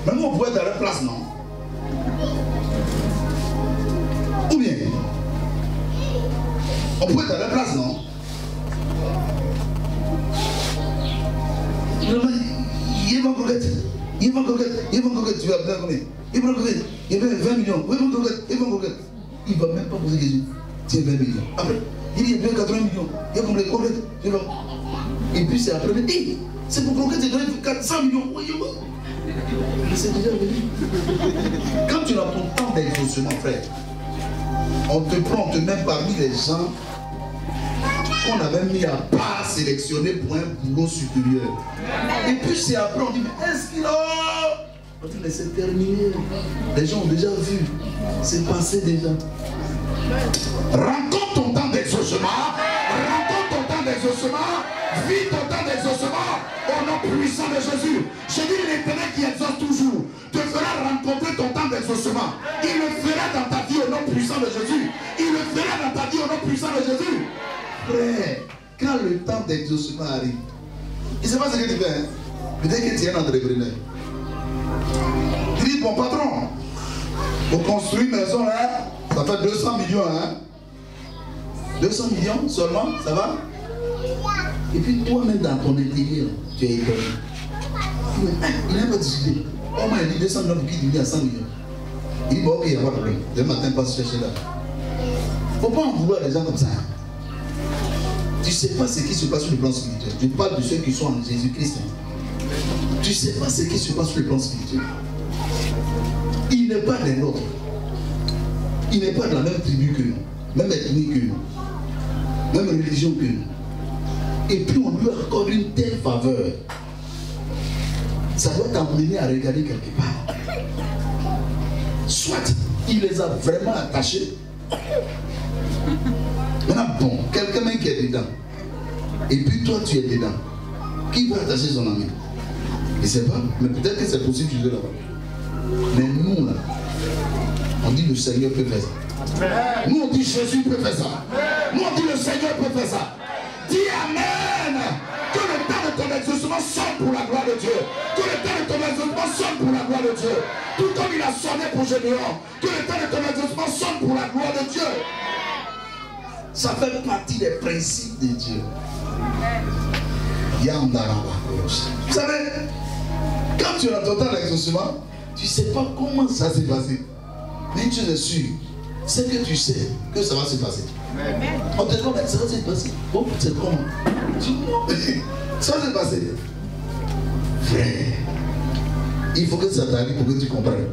Même on pourrait être à leur place, non? Ou bien on pourrait être à leur place, non? Il va coquette. Il va coquette. Il va coquette. Tu vas bien combien? Il va coquette. Il va 20 millions. Il va coquette. Il va coquette. Il va même pas poser question. Tiens 20 millions. Après, il dit il y a bien 80 millions. Il y a combien? Coquette. Et puis c'est après. Hey, c'est pour coquette, c'est donné 400 millions. Oui, oui. Mais c'est déjà venu. Quand tu as ton temps d'exaucement, frère, on te prend, on te met parmi les gens qu'on avait mis à part sélectionner pour un boulot supérieur. Et puis c'est après on dit mais est-ce qu'il a... On dit mais c'est terminé. Les gens ont déjà vu. C'est passé déjà. Rencontre ton temps d'exaucement. Rencontre ton temps d'exaucement. Vis ton temps d'exaucement au nom puissant de Jésus. Je dis l'Éternel qui exauce toujours te fera rencontrer ton temps d'exaucement. Il le fera dans ta vie au nom puissant de Jésus. Il le fera dans ta vie au nom puissant de Jésus. Frère, quand le temps d'exaucement arrive, il ne sait pas ce que tu fais. Hein? Peut-être que tu es un entrepreneur. Tu dis, bon patron, pour construire une maison là, ça fait 200 millions. Hein? 200 millions seulement, ça va? Et puis toi-même dans ton intérieur, tu es étonné. Il n'a pas discuté. Au moins il dit 200 millions pour qu'il divise à 100 millions. Il dit, bon ok, il n'y a pas de problème. Le matin, passe chercher là. Il ne faut pas en vouloir les gens comme ça. Tu ne sais pas ce qui se passe sur le plan spirituel. Je parle de ceux qui sont en Jésus-Christ. Tu ne sais pas ce qui se passe sur le plan spirituel. Il n'est pas des nôtres. Il n'est pas de la même tribu que nous, même ethnie que nous, même religion que nous. Et puis on lui accorde une telle faveur. Ça doit t'emmener à regarder quelque part. Soit il les a vraiment attachés. Maintenant, bon, quelqu'un qui est dedans, et puis toi tu es dedans, qui va attacher son ami? Je ne sais pas, mais peut-être que c'est possible de là-bas. Mais nous, là, on dit le Seigneur peut faire ça. Nous, on dit Jésus peut faire ça. Nous, on dit le Seigneur peut faire ça. Dis Amen. Que le temps de ton exaucement sonne pour la gloire de Dieu. Que le temps de ton exaucement sonne pour la gloire de Dieu. Tout comme il a sonné pour Gédéon. Que le temps de ton exaucement sonne pour la gloire de Dieu. Ça fait partie des principes de Dieu. Vous savez, quand tu as ton temps d'exaucement, tu ne sais pas comment ça s'est passé. Mais tu es sûr, c'est que tu sais que ça va se passer. On te demande, ça va se passer. Oh, c'est comment? Tu dis non, ça va se passer. Frère, il faut que ça t'arrive pour que tu comprennes.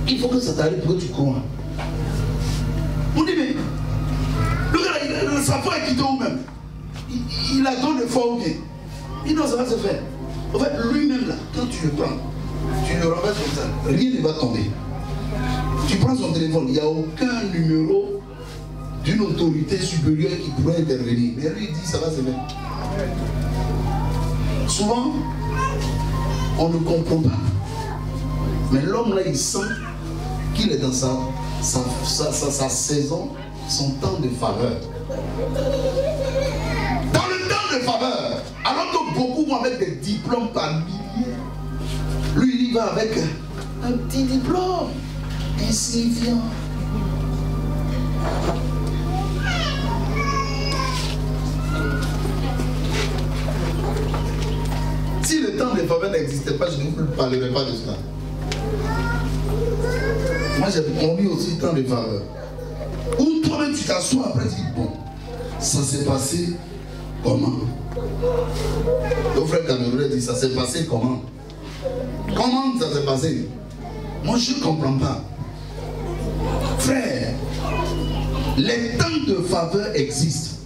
Il faut que ça t'arrive pour que tu crois. On dit, mais le gars, sa foi est quittée où même? Il a donné de foi ou bien? Il dit non, ça va se faire. En fait, lui-même là, quand tu le prends, tu le renverses comme ça, rien ne va tomber. Tu prends son téléphone, il n'y a aucun numéro d'une autorité supérieure qui pourrait intervenir. Mais lui, il dit ça va se faire. Souvent, on ne comprend pas. Mais l'homme là, il sent qu'il est dans sa saison, son temps de faveur. Dans le temps de faveur, alors que beaucoup vont avec des diplômes par milliers, lui il y va avec un petit diplôme insignifiant. Si le temps de faveur n'existait pas, je ne vous parlerai pas de cela. Moi j'ai connu aussi le temps de faveur. Où toi-même tu t'assois après, tu dis bon, ça s'est passé comment? Le frère Camerounais dit ça s'est passé comment? Comment ça s'est passé? Moi, je ne comprends pas. Frère, les temps de faveur existent.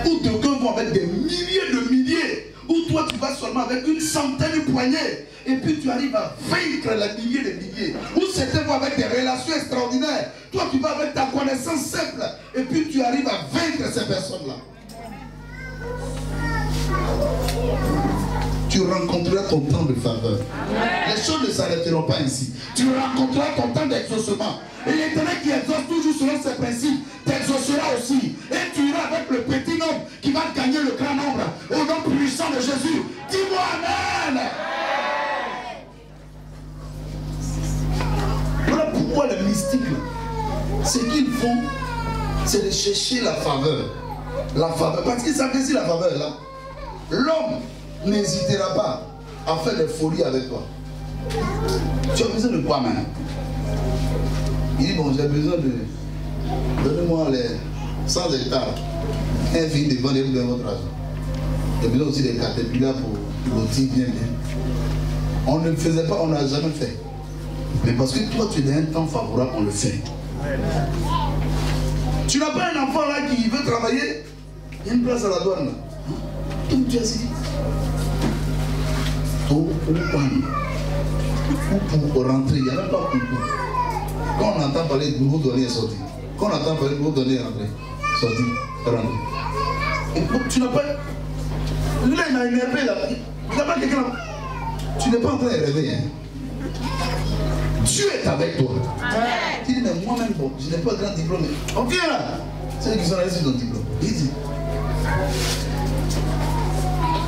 Où quelqu'un va avec des milliers, où toi tu vas seulement avec une centaine de poignées, et puis tu arrives à vaincre les milliers. Où certains vont avec des relations extraordinaires, toi tu vas avec ta connaissance simple, et puis tu arrives à vaincre ces personnes-là. Tu rencontreras ton temps de faveur. Les choses ne s'arrêteront pas ici. Tu rencontreras ton temps d'exaucement. Et l'Éternel qui exauce toujours selon ses principes t'exaucera aussi. Et tu iras avec le petit nombre qui va gagner le grand nombre. Au nom puissant de Jésus. Dis-moi Amen. Voilà pourquoi les mystiques, ce qu'ils font, c'est de chercher la faveur. La faveur. Parce qu'ils s'apprécient la faveur là. L'homme n'hésitera pas à faire des folies avec toi. Tu as besoin de quoi maintenant? Il dit bon, j'ai besoin de... Donnez-moi les 100 hectares. Un fil de vendre de votre argent. J'ai besoin aussi des caterpillars pour lotir bien. On ne le faisait pas, on n'a jamais fait. Mais parce que toi tu es un temps favorable, on le fait. Tu n'as pas un enfant là qui veut travailler? Il y a une place à la douane là. Donc tu as dit pour rentrer, il n'y a même pas concours. Quand on entend parler de nouveau donner et sortir, quand on entend parler de nouveau donner et rentrer, sortir, rentrer. Et tu n'as pas. Là, il m'a énervé là. Tu n'as pas quelqu'un là. Tu n'es pas en train de rêver. Hein. Dieu est avec toi. Tu dis, mais moi-même, bon, je n'ai pas de grand diplôme. On vient là. Ceux qui sont là, ils ont un diplôme. Il dit.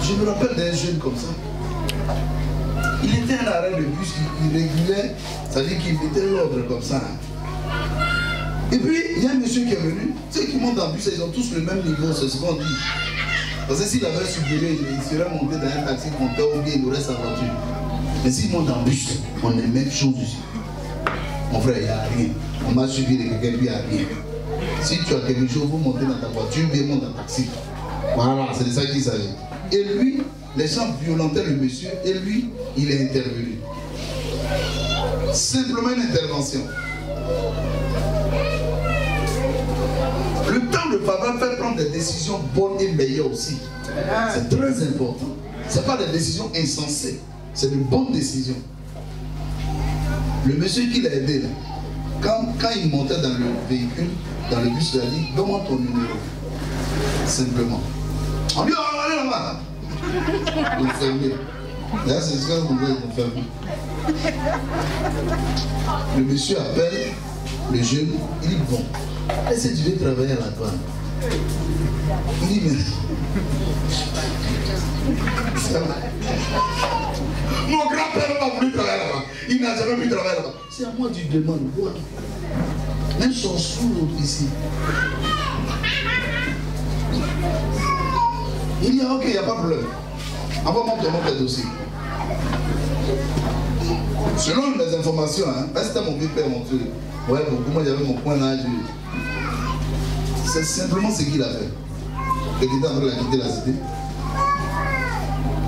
Je me rappelle d'un jeune comme ça. Il était à l'arrêt de bus, il régulait, c'est-à-dire qu'il mettait l'ordre comme ça. Et puis, il y a un monsieur qui est venu, ceux qui montent en bus, ils ont tous le même niveau, c'est ce qu'on dit. Parce que s'il avait supéré, il serait monté dans un taxi compteur ou bien il aurait sa voiture. Mais s'il monte en bus, on est la même chose ici. Mon frère, il n'y a rien. On m'a suivi de quelqu'un, puis il n'y a rien. Si tu as quelque chose, vous montez dans ta voiture, bien monte en taxi. Voilà, c'est de ça qu'il s'agit. Et lui, les gens violentaient le monsieur et lui, il est intervenu. Simplement une intervention. Le temps de faveur fait prendre des décisions bonnes et meilleures aussi. C'est très important. Ce n'est pas des décisions insensées, c'est de bonnes décisions. Le monsieur qui l'a aidé, là, quand il montait dans le véhicule, dans le bus, il a dit, donne-moi ton numéro. Simplement. On dit, oh, allez là-bas. Il est fermé. Là, c'est ce qu'on veut fermer. Le monsieur appelle le jeune, il dit, bon, est-ce que tu veux travailler à la douane? Il dit, mais... Mon grand-père n'a pas voulu travailler là-bas. Il n'a jamais pu travailler là-bas. C'est à moi que tu demandes quoi? Même son sous ici. Il dit, ok, il n'y a pas de problème. Envoie-moi ton dossier. Selon les informations, hein, c'était mon vieux-père, mon fils. Ouais, beaucoup, moi j'avais mon point là. C'est simplement ce qu'il a fait. Et qu'il était en train de quitter la cité.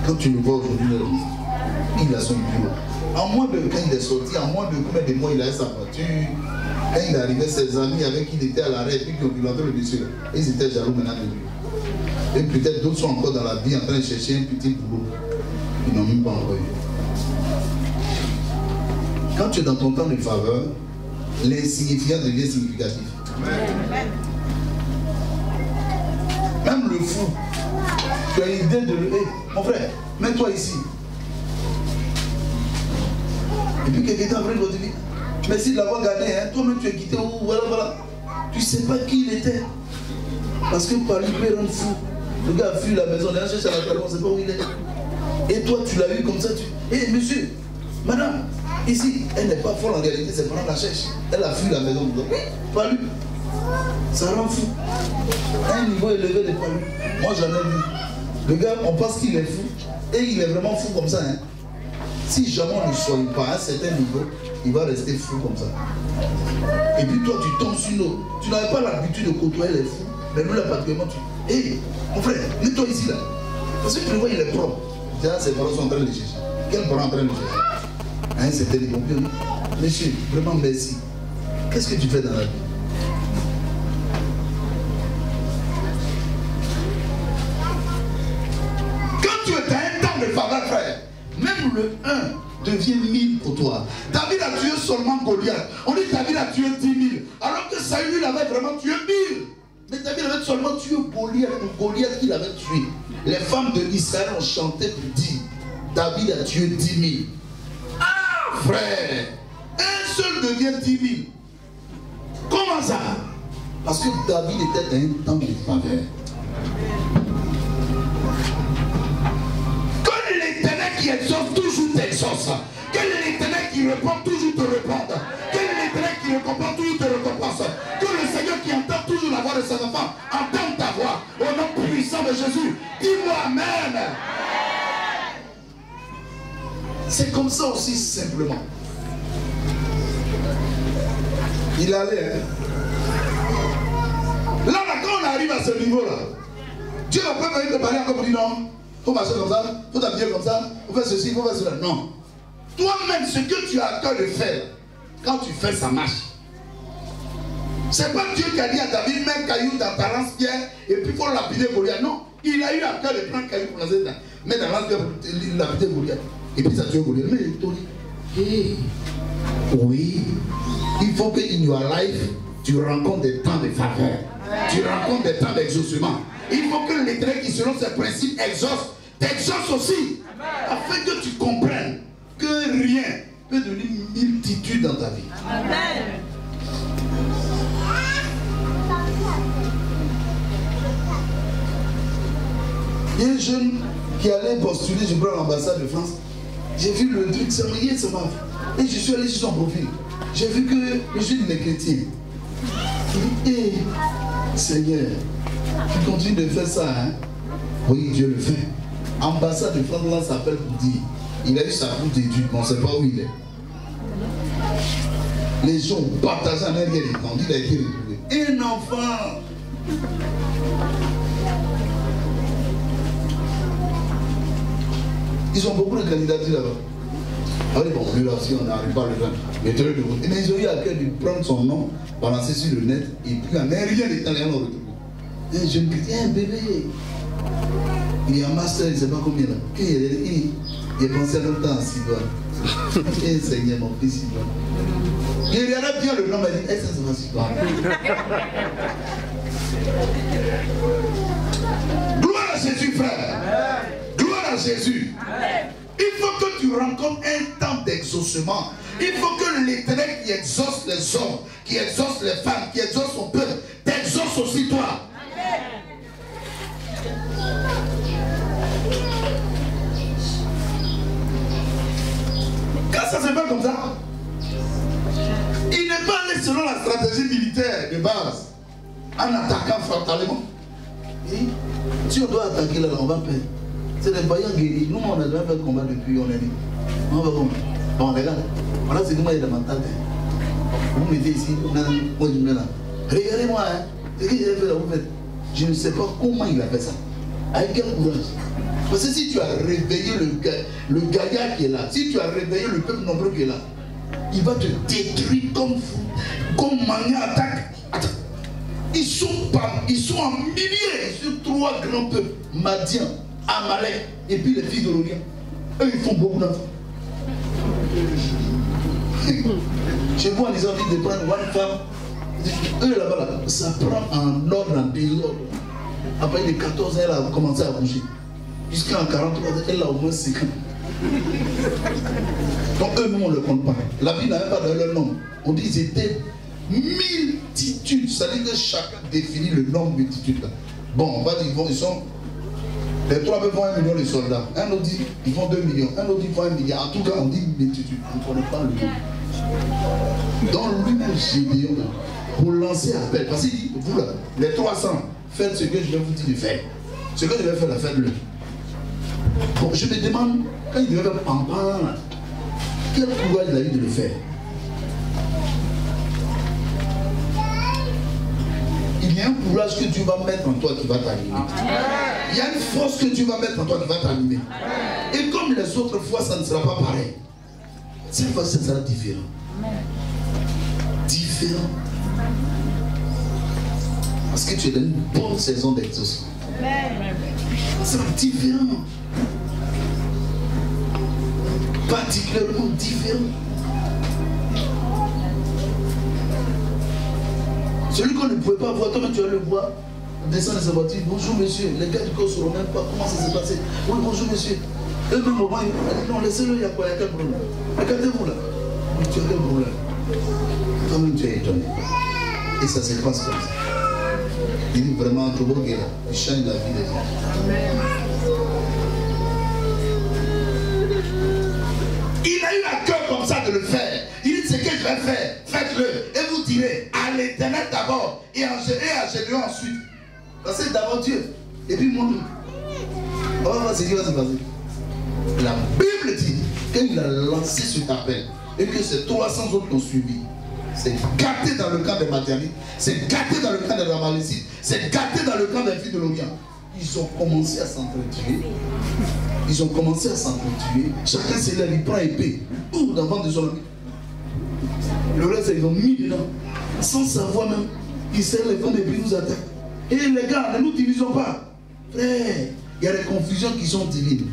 Quand tu le vois aujourd'hui, il a son bureau. En moins de quand il est sorti, en moins de combien de mois il a sa voiture. Quand il est arrivé, ses amis avec qui il était à l'arrêt, puis qui ont piloté le monsieur, ils étaient jaloux maintenant de lui. Et peut-être d'autres sont encore dans la vie en train de chercher un petit boulot. Ils n'ont même pas envoyé. Quand tu es dans ton temps de faveur, l'insignifiant devient significatif. Même le fou, tu as l'idée de le... Hey, mon frère, mets-toi ici. Et puis quelqu'un après l'autre dit, merci de l'avoir gardé, hein. Toi-même tu es quitté où, voilà, voilà. Tu ne sais pas qui il était. Parce que par lui, il peut rendre fou. Le gars a fui la maison, il a cherché à la table, on ne sait pas où il est. Et toi, tu l'as eu comme ça, tu... Hé, monsieur, madame, ici, elle n'est pas folle en réalité, ses parents la cherchent. Elle a fui la maison. Oui, pas lui. Ça rend fou. Un niveau élevé de pas lui. Moi, j'en ai vu. Le gars, on pense qu'il est fou. Et il est vraiment fou comme ça. Hein. Si jamais on ne soigne pas à un certain niveau, il va rester fou comme ça. Et puis toi, tu tombes sur l'eau. Tu n'avais pas l'habitude de côtoyer les fous. Mais lui, là, particulièrement, tu... Hé, mon frère, mets-toi ici, là. Parce que tu le vois, il est propre. Déjà, ses parents sont en train de le chercher. Quels parents sont en train de le chercher? Hein, c'était les pompiers. Monsieur, vraiment merci. Qu'est-ce que tu fais dans la vie? Quand tu es dans un temps de faveur, frère, même le 1 devient 1000 pour toi. David a tué seulement Goliath. On dit David a tué 10 000. Alors que Saül avait vraiment tué 1000. Mais David avait seulement tué Goliath qu'il avait tué. Les femmes de Israël ont chanté pour dire David a tué 10 000. Ah, frère, un seul devient 10 000. Comment ça? Parce que David était dans un temps de faveur. Que l'Éternel qui exauce toujours t'exauce. Que l'Éternel qui répond toujours te réponde. Que l'Éternel qui récompense toujours te récompense. Que le Seigneur qui entend toujours la voix de ses enfants entende ta voix. Au nom puissant de Jésus. Dis-moi Amen. C'est comme ça aussi simplement. Il allait. Hein? Là, quand on arrive à ce niveau-là, Dieu va pas venir te parler encore pour dire non, il faut marcher comme ça, il faut t'habiller comme ça, il faut faire ceci, il faut faire cela. Non. Toi-même, ce que tu as à cœur de faire, quand tu fais, ça marche. C'est pas Dieu qui a dit à David, mets un caillou dans ta lance-pierre et puis il faut lapider Goliath. Non, il a eu à cœur de prendre un caillou pour lancer dans, mettre dans la lance-pierre pour lapider Goliath. Et puis ça tue Goliath. Mais il te dit, hey, oui, il faut que in your life, tu rencontres des temps de faveur. Tu rencontres des temps d'exaucement. Il faut que l'Éternel qui selon ses principes exauce, t'exauce aussi. Afin que tu comprennes que rien peut donner une multitude dans ta vie. Amen. Il y a un jeune qui allait postuler, je crois, à l'ambassade de France. J'ai vu le truc, ça m'a et je suis allé sur son profil. J'ai vu que je suis des chrétiens. Il dit, hey, Seigneur, tu continues de faire ça, hein? Oui, Dieu le fait. Ambassade de France, là, s'appelle pour dire. Il a eu sa route d'études, mais on ne sait pas où il est. Les gens ont partagé en arrière des temps, il a été retrouvé. Un enfant. Ils ont beaucoup de candidatures là-bas. Allez, bon, lui là aussi, on n'arrive pas à le faire. Mais ils ont eu à cœur de prendre son nom, balancer sur le net, et puis en rien des temps, les gens l'ont retrouvé. Un jeune chrétien, un bébé. Il est en master, il ne sait pas combien là. Il est pensé longtemps à Sidon. Eh Seigneur, mon fils Sidon. Il regardait bien le nom, il dit, eh, ça va Sidon. Gloire à Jésus, frère. Gloire à Jésus. Il faut que tu rencontres un temps d'exaucement. Il faut que l'Éternel qui exauce les hommes, qui exauce les femmes, qui exauce son peuple, t'exauce aussi toi. Quand ça se fait comme ça, il n'est pas allé selon la stratégie militaire de base, en attaquant frontalement. Et si on doit attaquer là, on va perdre. C'est les vaillants guéris. Nous, on a jamais fait de combat depuis, on est dit. On va comment? Bon, regarde. Voilà, c'est nous, il y a des mentales. Vous mettez ici, moi je mets là. Regardez-moi, hein. Ce que j'ai fait là, vous faites. Je ne sais pas comment il a fait ça. Avec quel courage. Parce que si tu as réveillé le gaillard qui est là, si tu as réveillé le peuple nombreux qui est là, il va te détruire comme fou. Comme Mania attaque. Attends. Ils sont en milliers sur 3 grands peuples. Madian, Amalek, et puis les filles de l'Orient. Eux, ils font beaucoup d'enfants. Chez moi, ils ont dit de prendre une femme. Eux, là-bas, là, ça prend en ordre, en désordre. Après, il est 14 ans, elle a commencé à bouger. Jusqu'en 43 ans, elle a au moins 5 ans. Donc, eux, nous, on ne le compte pas. La Bible n'a même pas donné leur nom. On dit qu'ils étaient multitudes. Ça veut dire que chacun définit le nombre de multitudes. Là. Bon, on va dire, ils sont. Les 3 peuvent font 1 million de soldats. Un autre dit, ils font 2 millions. Un autre dit, ils font 1 milliard. En tout cas, on dit multitude. On ne connaît pas le nom. Donc, lui-même, Gédéon, pour lancer appel. Parce qu'il dit, vous là, les 300, faites ce que je vais vous dire de faire. Ce que je vais faire, la faites-le. Bon, je me demande, quand il devait faire pampan, quel courage il a eu de le faire? Il y a un courage que tu vas mettre en toi qui va t'animer. Il y a une force que tu vas mettre en toi qui va t'animer. Et comme les autres fois, ça ne sera pas pareil. Cette fois-ci, ça sera différent. Différent. Parce que tu es dans une bonne saison d'exaucement. Ça sera différent. Particulièrement différent. Celui qu'on ne pouvait pas voir, toi tu vas le voir, descendre de sa voiture, bonjour monsieur, les gars du corps ne sauront même pas comment ça s'est passé. Oui, bonjour monsieur. Eux-mêmes au moins, ils disent non, laissez-le, il y a quoi, il y a quel problème? Regardez-vous là. Oui, tu as quel problème? Toi-même tu es étonné. Et ça se passe comme ça. Il dit vraiment, il change la vie des gens. Il a eu à cœur comme ça de le faire. Il dit ce que je vais faire, faites-le. Et vous direz à l'Éternel d'abord et à Gédéon ensuite. Parce que d'abord Dieu. Et puis moi. On va voir ce qui va se passer. La Bible dit qu'il a lancé cet appel et que ces 300 autres qui ont suivi. C'est gâté dans le camp des Madianites, c'est gâté dans le camp des Amalécites, c'est gâté dans le camp des filles de l'Orient. Ils ont commencé à s'entretuer. Ils ont commencé à s'entretuer. Chacun se lève, il prend épée. Tout devant de son ami. Le reste, ils ont mis dedans. Sans savoir même. Ils serrent les femmes et puis nous attaquent. Et les gars, ne nous divisons pas. Frère, il y a des confusions qui sont divines.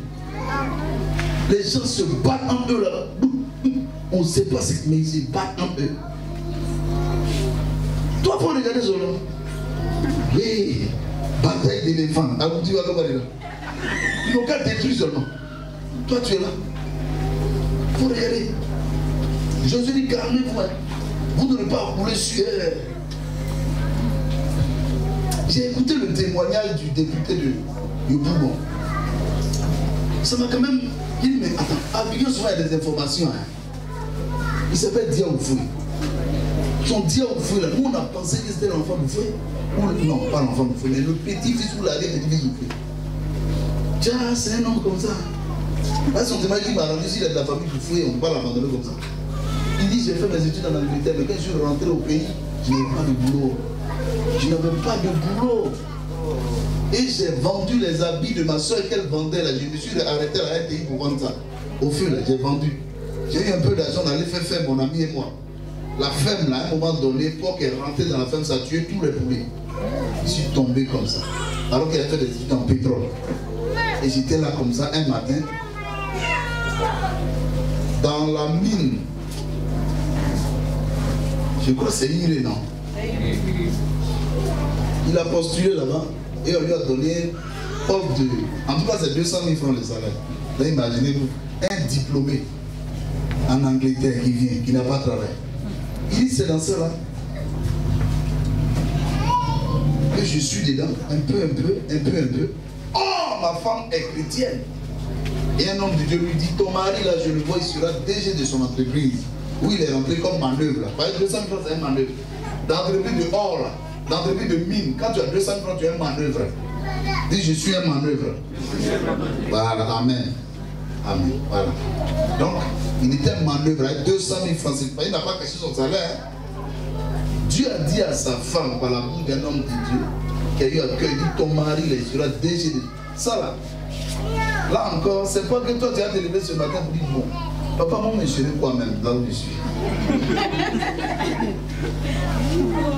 Les gens se battent en eux là. On ne sait pas ce que mais ils se battent en eux. Toi, pour regarder cela. Oui, bataille d'éléphants. Alors tu vas comment là? Ils n'ont qu'à détruire seulement. Toi, tu es là. Il faut regarder. Jésus dit, calmez-vous. Vous ne devez pas rouler sur elle. J'ai écouté le témoignage du député de Bourbon. Ça m'a quand même. Il dit, mais attends, Abignon, souvent il y a des informations. Hein. Il s'appelle Diaoufoué. Son Diaoufoué là, nous on a pensé que c'était l'enfant de fouet. Non, pas l'enfant de fouet, mais le petit-fils ou l'arrière-petit-fils de fouet. Tiens, c'est un homme comme ça. Là, son témoignage qui m'a rendu, s'il est de la famille de fouet, on ne peut pas l'abandonner comme ça. Il dit, j'ai fait mes études en Angleterre, mais quand je suis rentré au pays, je n'avais pas de boulot. Je n'avais pas de boulot. Et j'ai vendu les habits de ma soeur qu'elle vendait là. Je me suis arrêté à la RTI pour vendre ça. Au feu là, j'ai vendu. J'ai eu un peu d'argent d'aller faire mon ami et moi. La ferme là, à un moment donné, pour qu'elle rentrait dans la ferme, ça a tué tous les poulets. Je suis tombé comme ça. Alors qu'elle a fait des études en pétrole. Et j'étais là comme ça un matin. Dans la mine. Je crois que c'est Iré, non? Il a postulé là-bas. Et on lui a donné offre de... En tout cas, c'est 200 000 francs de salaire. Là, imaginez-vous, un diplômé en Angleterre qui vient, qui n'a pas travaillé. Il dit, c'est dans cela. Et je suis dedans, un peu. Oh, ma femme est chrétienne. Et un homme de Dieu lui dit, ton mari, là, je le vois, il sera DG de son entreprise. Où il est rentré comme manœuvre, là. Par exemple, 200 000 francs, c'est un manœuvre. D'entreprise de or, là. D'entreprise de mine, quand tu as 200 francs, tu es un manœuvre. Dis, je suis un manœuvre. Voilà, amen. Amen, voilà. Donc, il était un manœuvre avec 200 000 francs. Il n'a pas caché son salaire. Dieu a dit à sa femme, par la bouche d'un homme de Dieu, qui a eu à cœur, il dit, ton mari, il sera DG. Ça là, là encore, c'est pas que toi tu as te lever ce matin pour dire, bon, papa, moi, je serai quoi même, là où je suis.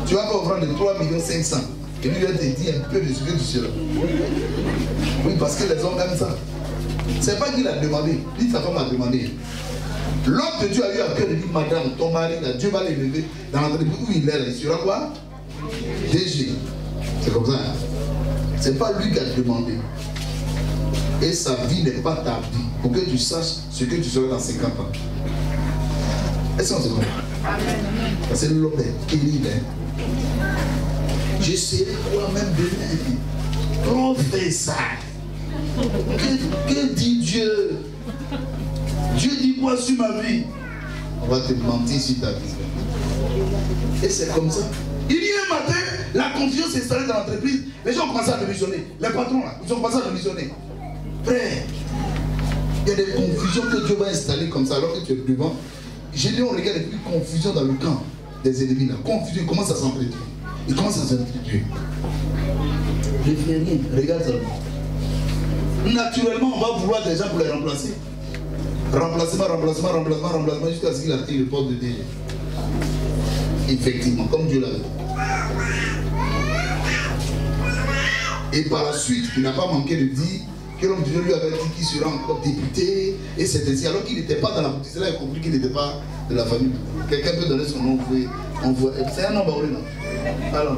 Tu vas pas offrir de 3 500 000. Et lui, il va te dire un peu de ce que tu seras. Oui, parce que les hommes aiment ça. C'est pas qu'il a demandé, ni sa femme a demandé. L'homme de Dieu a eu à cœur de dire, madame, ton mari, là, Dieu va l'élever dans l'entreprise où il est là. Il sera quoi? DG. C'est comme ça. Hein? C'est pas lui qui a demandé. Et sa vie n'est pas ta vie. Pour que tu saches ce que tu seras dans 50 ans. Est-ce qu'on se comprend? Parce que l'homme est terrible. Je serai quoi même demain? Professeur. Que dit Dieu? Dieu dit quoi sur ma vie? On va te mentir sur ta vie. Et c'est comme ça. Il y a un matin, la confusion s'est installée dans l'entreprise. Les gens ont commencé à démissionner. Les patrons là, ils ont commencé à démissionner. Frère, il y a des confusions que Dieu va installer comme ça alors que tu es devant. J'ai dit, on regarde depuis confusion dans le camp des ennemis là. Confusion, il commence à s'entretuer. Il commence à s'entretuer. Je ne fais rien, regarde seulement. Naturellement, on va vouloir des gens pour les remplacer. Remplacement, jusqu'à ce qu'il atteigne le poste de DG. Effectivement, comme Dieu l'avait. Et par la suite, il n'a pas manqué de dire que l'homme de Dieu lui avait dit qu'il sera encore député. Et c'est ainsi, alors qu'il n'était pas dans la politique, là il a compris qu'il n'était pas de la famille. Quelqu'un peut donner son nom, c'est un homme baoulé, non? Alors.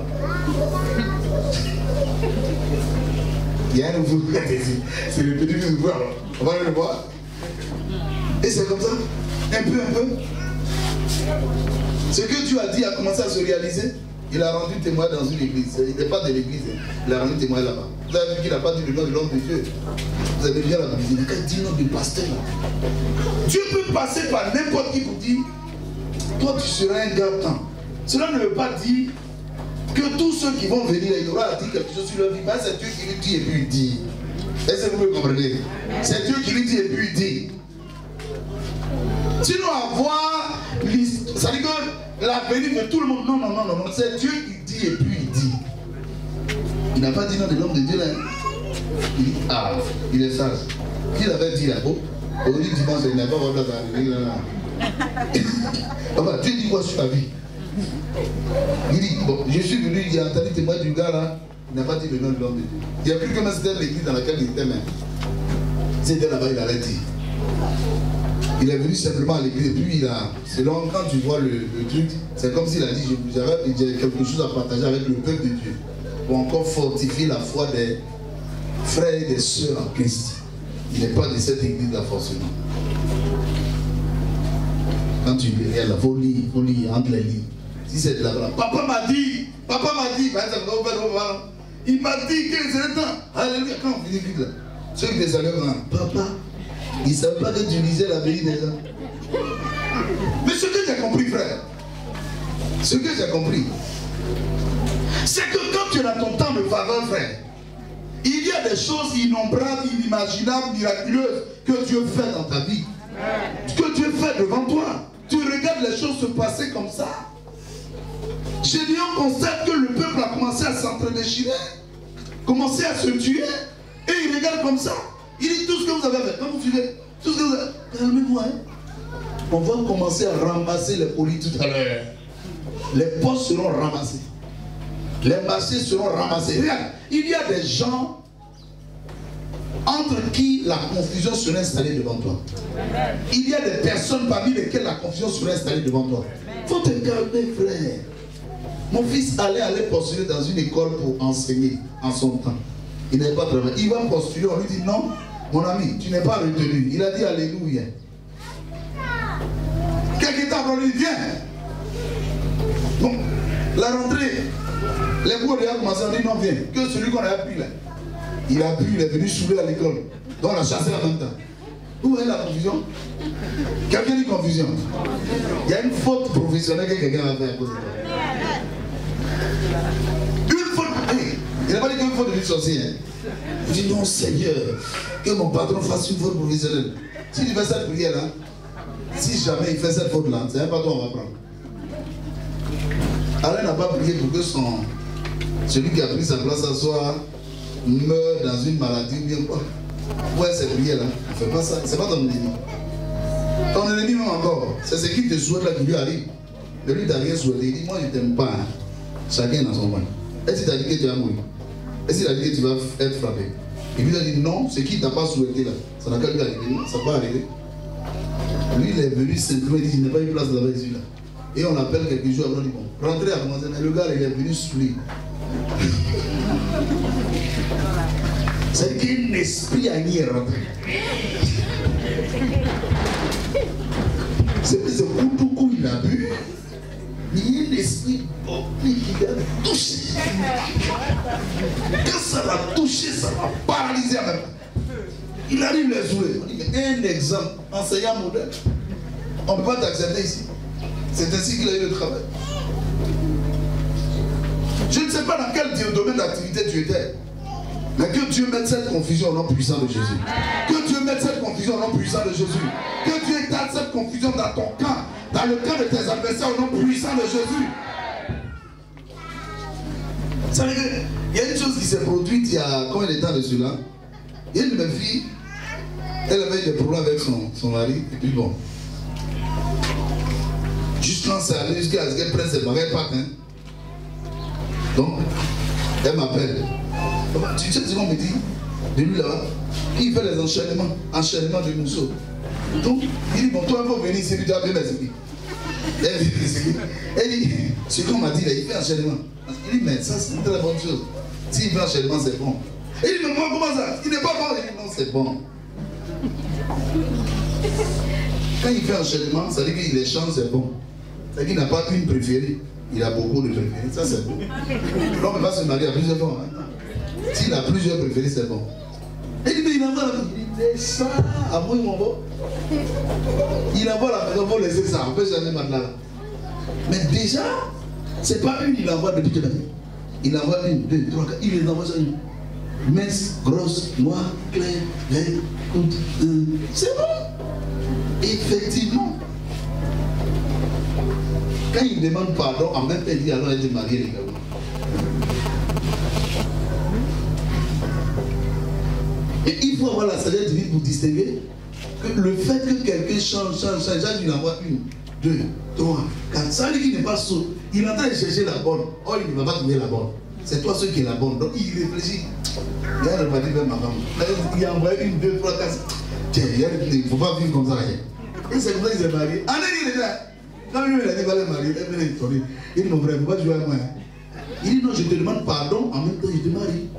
Il y a un nouveau, c'est le petit fils de voir. On va aller le voir. Et c'est comme ça, un peu. Ce que Dieu a dit a commencé à se réaliser. Il a rendu témoin dans une église. Il n'est pas de l'église, il a rendu témoin là-bas. Vous avez vu qu'il n'a pas dit le nom de l'homme de Dieu. Vous avez bien la Bible. Il n'a qu'à dire le nom du pasteur là. Dieu peut passer par n'importe qui pour dire toi tu seras un gars temps. Cela ne veut pas dire que tous ceux qui vont venir, il aura à dire quelque chose sur leur vie. C'est Dieu qui lui dit et puis il dit. Est-ce que vous me comprenez? C'est Dieu qui lui dit et puis il dit. Sinon avoir, ça dit que l'avenir de tout le monde, non, c'est Dieu qui dit et puis il dit. Il n'a pas dit non de l'homme de Dieu là. Il dit, ah, il est sage. Qu'il avait dit là, bon, aujourd'hui dimanche, il n'a pas votre place à venir là. Dieu dit quoi sur ta vie? Il dit, bon, je suis venu, il a entendu témoin du gars là, il n'a pas dit le nom de l'homme de Dieu. Il n'y a plus que c'était l'église dans laquelle il était même. C'était là-bas, il allait dire. Il est venu simplement à l'église et puis il a, selon quand tu vois le truc, c'est comme s'il a dit, j'ai quelque chose à partager avec le peuple de Dieu pour encore fortifier la foi des frères et des sœurs en Christ. Il n'est pas de cette église là forcément. Quand tu lis, il faut lire entre les lignes. Si c'est de là-bas, papa m'a dit, il m'a dit que c'est le temps. Alléluia, quand on finit vite là, ceux qui descendent, papa, ils ne savaient pas que tu lisais la Bible déjà. Mais ce que j'ai compris, frère, ce que j'ai compris, c'est que quand tu as ton temps de faveur, frère, il y a des choses innombrables, inimaginables, miraculeuses que Dieu fait dans ta vie. Que Dieu fait devant toi. Tu regardes les choses se passer comme ça. Gédéon constate que le peuple a commencé à s'entre-déchirer, commencé à se tuer, et il regarde comme ça. Il dit tout ce que vous avez fait. Quand vous suivez, tout ce que vous avez fait, calmez-moi. Hein? On va commencer à ramasser les polis tout à l'heure. Les postes seront ramassés. Les marchés seront ramassés. Regarde, il y a des gens entre qui la confusion sera installée devant toi. Il y a des personnes parmi lesquelles la confusion sera installée devant toi. Il faut te calmer, frère. Mon fils allait postuler dans une école pour enseigner en son temps. Il n'avait pas travaillé. Il va postuler, on lui dit non, mon ami, tu n'es pas retenu. Il a dit alléluia. Quelques temps après, on lui dit viens. Bon, la rentrée, les cours ont commencé, on dit non, viens. Que celui qu'on a appris là. Il a bu, il est venu saouler à l'école. Donc on a chassé en même temps. Vous voyez la confusion? Quelqu'un dit confusion. Il y a une faute professionnelle que quelqu'un a fait à cause de toi. Une faute. Il n'a pas dit qu'une faute de vie sorcier. Hein. Il dit non Seigneur, que mon patron fasse une faute professionnelle. Si tu fais cette prière là, si jamais il fait cette faute là, c'est un patron on va prendre. Alain n'a pas prié pour que celui qui a pris sa place à soir meurt dans une maladie ou bien quoi. Ouais, cette prière là, ne fais pas ça, c'est pas ton ennemi. Ton ennemi même encore, c'est ce qui te souhaite là qui lui arrive. Mais lui t'a rien souhaité, il dit moi je t'aime pas. Hein. Chacun dans son coin. Est-ce qu'il t'a dit que tu vas mourir? Est-ce qu'il a dit que tu vas être frappé? Et puis il a dit non, ce qui t'a pas souhaité là, ça n'a qu'à lui arriver, ça va arriver. Lui il est venu simplement, il dit il n'y a pas une place là-bas ici là. Et on l'appelle quelques jours après, on dit bon, rentrez à commencer, mais le gars il est venu saouler. C'est qu'un esprit a y rentré. C'est que ce coup il a bu. Il y a un esprit qui l'a touché. Quand ça l'a touché, ça l'a paralysé en même temps. Il arrive les jouer. On dit, mais un exemple, enseignant modèle. On ne peut pas t'accepter ici. C'est ainsi qu'il a eu le travail. Je ne sais pas dans quel domaine d'activité tu étais. Mais que Dieu mette cette confusion au nom puissant de Jésus. Que Dieu mette cette confusion au nom puissant de Jésus. Que Dieu étale cette confusion dans ton camp, dans le camp de tes adversaires au nom puissant de Jésus. Vous savez qu'il y a une chose qui s'est produite il y a combien de temps de cela? Il y a une de mes filles, Elle avait des problèmes avec son mari, et puis bon. Juste quand c'est allé, jusqu'à ce qu'elle prenne ses bagages, pas hein. Donc, elle m'appelle. Tu sais ce qu'on me dit de lui là-bas? Il fait les enchaînements de mousseaux. Donc, il dit, bon, toi, il faut venir ici, tu as bien mes amis. Elle dit, ce qu'on m'a dit là, il fait enchaînement. Il dit, mais ça, c'est une très bonne chose. S'il fait enchaînement, c'est bon. Il dit, mais moi, comment ça? Il n'est pas bon. Il dit, non, c'est bon. Quand il fait enchaînement, ça veut dire qu'il les chante, c'est bon. Ça veut dire qu'il n'a pas une préférée. Il a beaucoup de préférés. Ça, c'est bon. L'homme va se marier à plusieurs fois. Hein? S'il a plusieurs préférés, c'est bon. Il dit, mais il envoie la maison. Il dit, ça, à moi, mon beau. Il envoie la maison pour laisser ça. On peut jamais maintenant là. Mais déjà, c'est pas une, il envoie depuis toute l'année. Il envoie une, deux, trois, quatre. Il les envoie ça une. Mince, grosse, noire, claire, verte, courte. C'est bon. Effectivement. Quand il demande pardon, en même temps, il dit alors elle est mariée, les gars. Et il faut avoir la sagesse divine pour distinguer que le fait que quelqu'un change, il envoie une, deux, trois, quatre. Ça veut dire qu'il n'est pas sourd. Il est en train de chercher la bonne. Oh, il ne va pas trouver la bonne. C'est toi ceux qui est la bonne. Donc il réfléchit. Il a remarqué même ma femme. Il a envoyé une, deux, trois, quatre. Tiens, il ne faut pas vivre comme ça. Et c'est comme ça qu'il s'est marié. En est déjà. Quand lui il a dit qu'il va le marier, il dit mon frère, il ne faut pas jouer à moi. Il dit non, je te demande pardon, en même temps je te marie.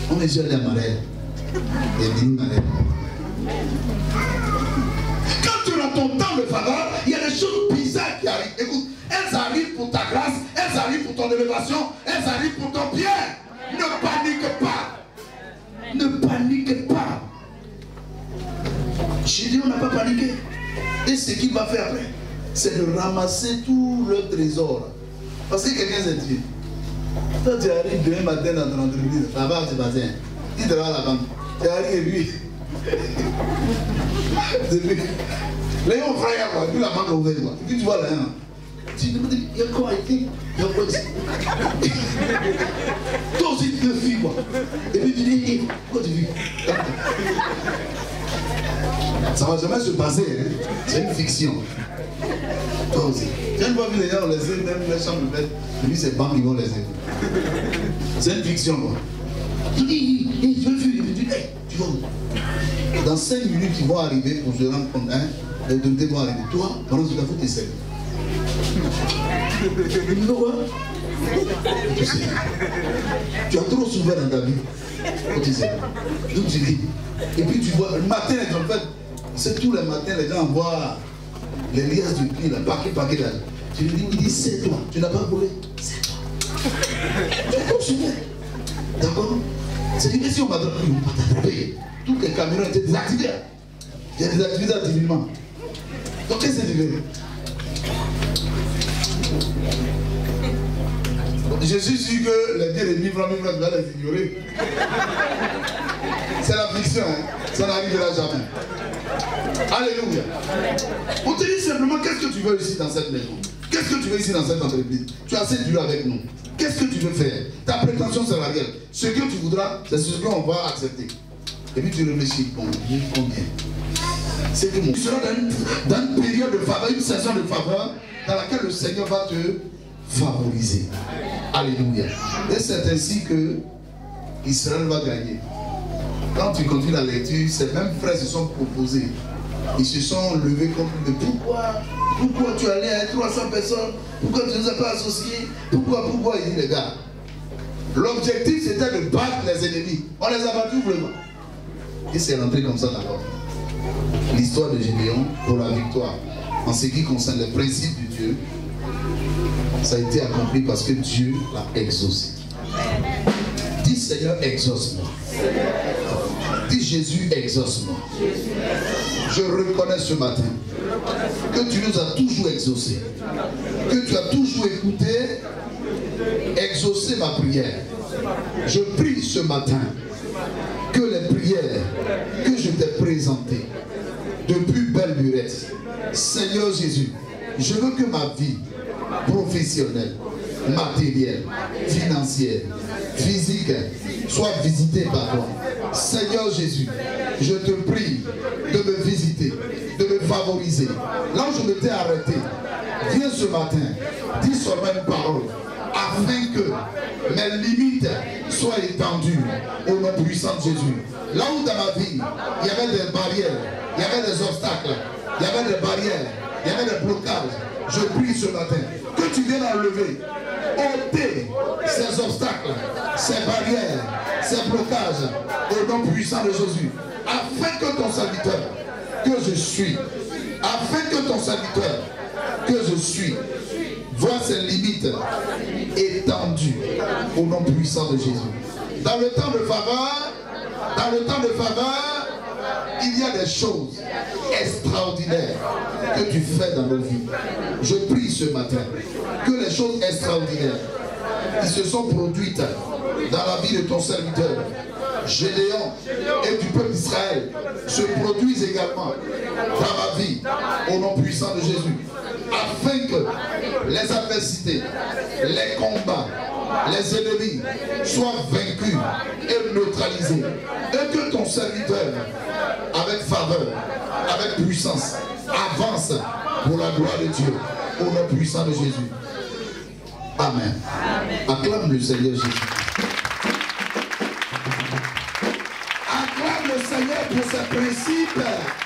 On est allé à Marelle. Et dit Marelle. Quand tu as ton temps de faveur, il y a des choses bizarres qui arrivent. Écoute, elles arrivent pour ta grâce, elles arrivent pour ton élévation, elles arrivent pour ton bien. Ne panique pas. Ne panique pas. J'ai dit on n'a pas paniqué. Et ce qu'il va faire après, c'est de ramasser tout le trésor. Parce que quelqu'un s'est dit, toi tu arrives demain matin dans ton entreprise, là-bas tu vas dire, il te va à la banque. Tu arrives et lui, les gens frères, quoi, puis la banque est ouverte, quoi. Et puis tu vois là, tu te dis, il y a quoi ici? Il y a quoi ici? Toi aussi tu te fuis, quoi. Et puis tu dis, pourquoi tu vis? Ça ne va jamais se passer, hein? C'est une fiction. Toi aussi. Tu n'as pas vu les gens laisser même les chambres de bête. Et puis c'est banques qui vont laisser. C'est une fiction, quoi. Tu dis, je veux fuir. Tu dis, hey, tu vas où? Dans 5 minutes, ils vont arriver pour se rendre compte, hein? Les autorités vont arriver. Toi, pendant ce temps, il faut t'essayer. Tu dis quoi? Tu sais. Tu as trop souffert dans ta vie. Faut t'essayer. Donc tu dis. Et puis tu vois, le matin, en fait, c'est tous les matins, les gens envoient les liasses du prix, le paquet là. Tu lui dis, il dit, c'est toi. Tu n'as pas volé. C'est toi. Tu es consumé. D'accord? C'est une question, on va t'attraper. Tous les caméras étaient désactivés. Il y a des activités d'activement. Donc qu'est-ce que c'est du Je suis sûr que les biens de 1000 francs, tu vas les ignorer. C'est la fiction, hein? Ça n'arrivera jamais. Alléluia. On te dit simplement qu'est-ce que tu veux ici dans cette maison? Qu'est-ce que tu veux ici dans cette entreprise? Tu as assez dur avec nous. Qu'est-ce que tu veux faire? Ta prétention salariale. Ce que tu voudras, c'est ce qu'on va accepter. Et puis tu réfléchis, bon, combien? C'est que tu seras dans une période de faveur, une saison de faveur, dans laquelle le Seigneur va te favoriser. Alléluia. Et c'est ainsi que Israël va gagner. Quand tu continues la lecture, ces mêmes frères se sont proposés. Ils se sont levés contre lui. Pourquoi tu allais à 300 personnes? Pourquoi tu ne nous as pas associés? Pourquoi? Il dit, les gars, l'objectif c'était de battre les ennemis. On les a battus vraiment. Et c'est rentré comme ça d'abord. L'histoire de Gédéon pour la victoire. En ce qui concerne les principes de Dieu, ça a été accompli parce que Dieu l'a exaucé. Dis Seigneur, exauce-moi. Dis Jésus, exauce-moi. Je reconnais ce matin que tu nous as toujours exaucés. Que tu as toujours écouté, exaucé ma prière. Je prie ce matin que les prières que je t'ai présentées depuis belle lurette, Seigneur Jésus, je veux que ma vie professionnelle, matérielle, financière, physique, soit visitée par toi. Seigneur Jésus, je te prie de me visiter, de me favoriser. Là où je m'étais arrêté, viens ce matin, dis seulement une parole, afin que mes limites soient étendues au nom puissant de Jésus. Là où dans ma vie, il y avait des barrières, il y avait des obstacles, il y avait des barrières, il y avait des blocages, je prie ce matin que tu viennes enlever, ôter ces obstacles, ces barrières, ces blocages au nom puissant de Jésus, afin que ton serviteur, que je suis, afin que ton serviteur, que je suis, voit ses limites étendues au nom puissant de Jésus. Dans le temps de faveur, il y a des choses extraordinaires que tu fais dans nos vies. Je prie ce matin que les choses extraordinaires qui se sont produites dans la vie de ton serviteur Gédéon et du peuple d'Israël se produisent également dans ma vie au nom puissant de Jésus, afin que les adversités, les combats, les ennemis soient vaincus et neutralisés, et que ton serviteur, avec faveur, avec puissance, avance pour la gloire de Dieu au nom puissant de Jésus. Amen. Acclame le Seigneur Jésus. Acclame le Seigneur pour ses principes.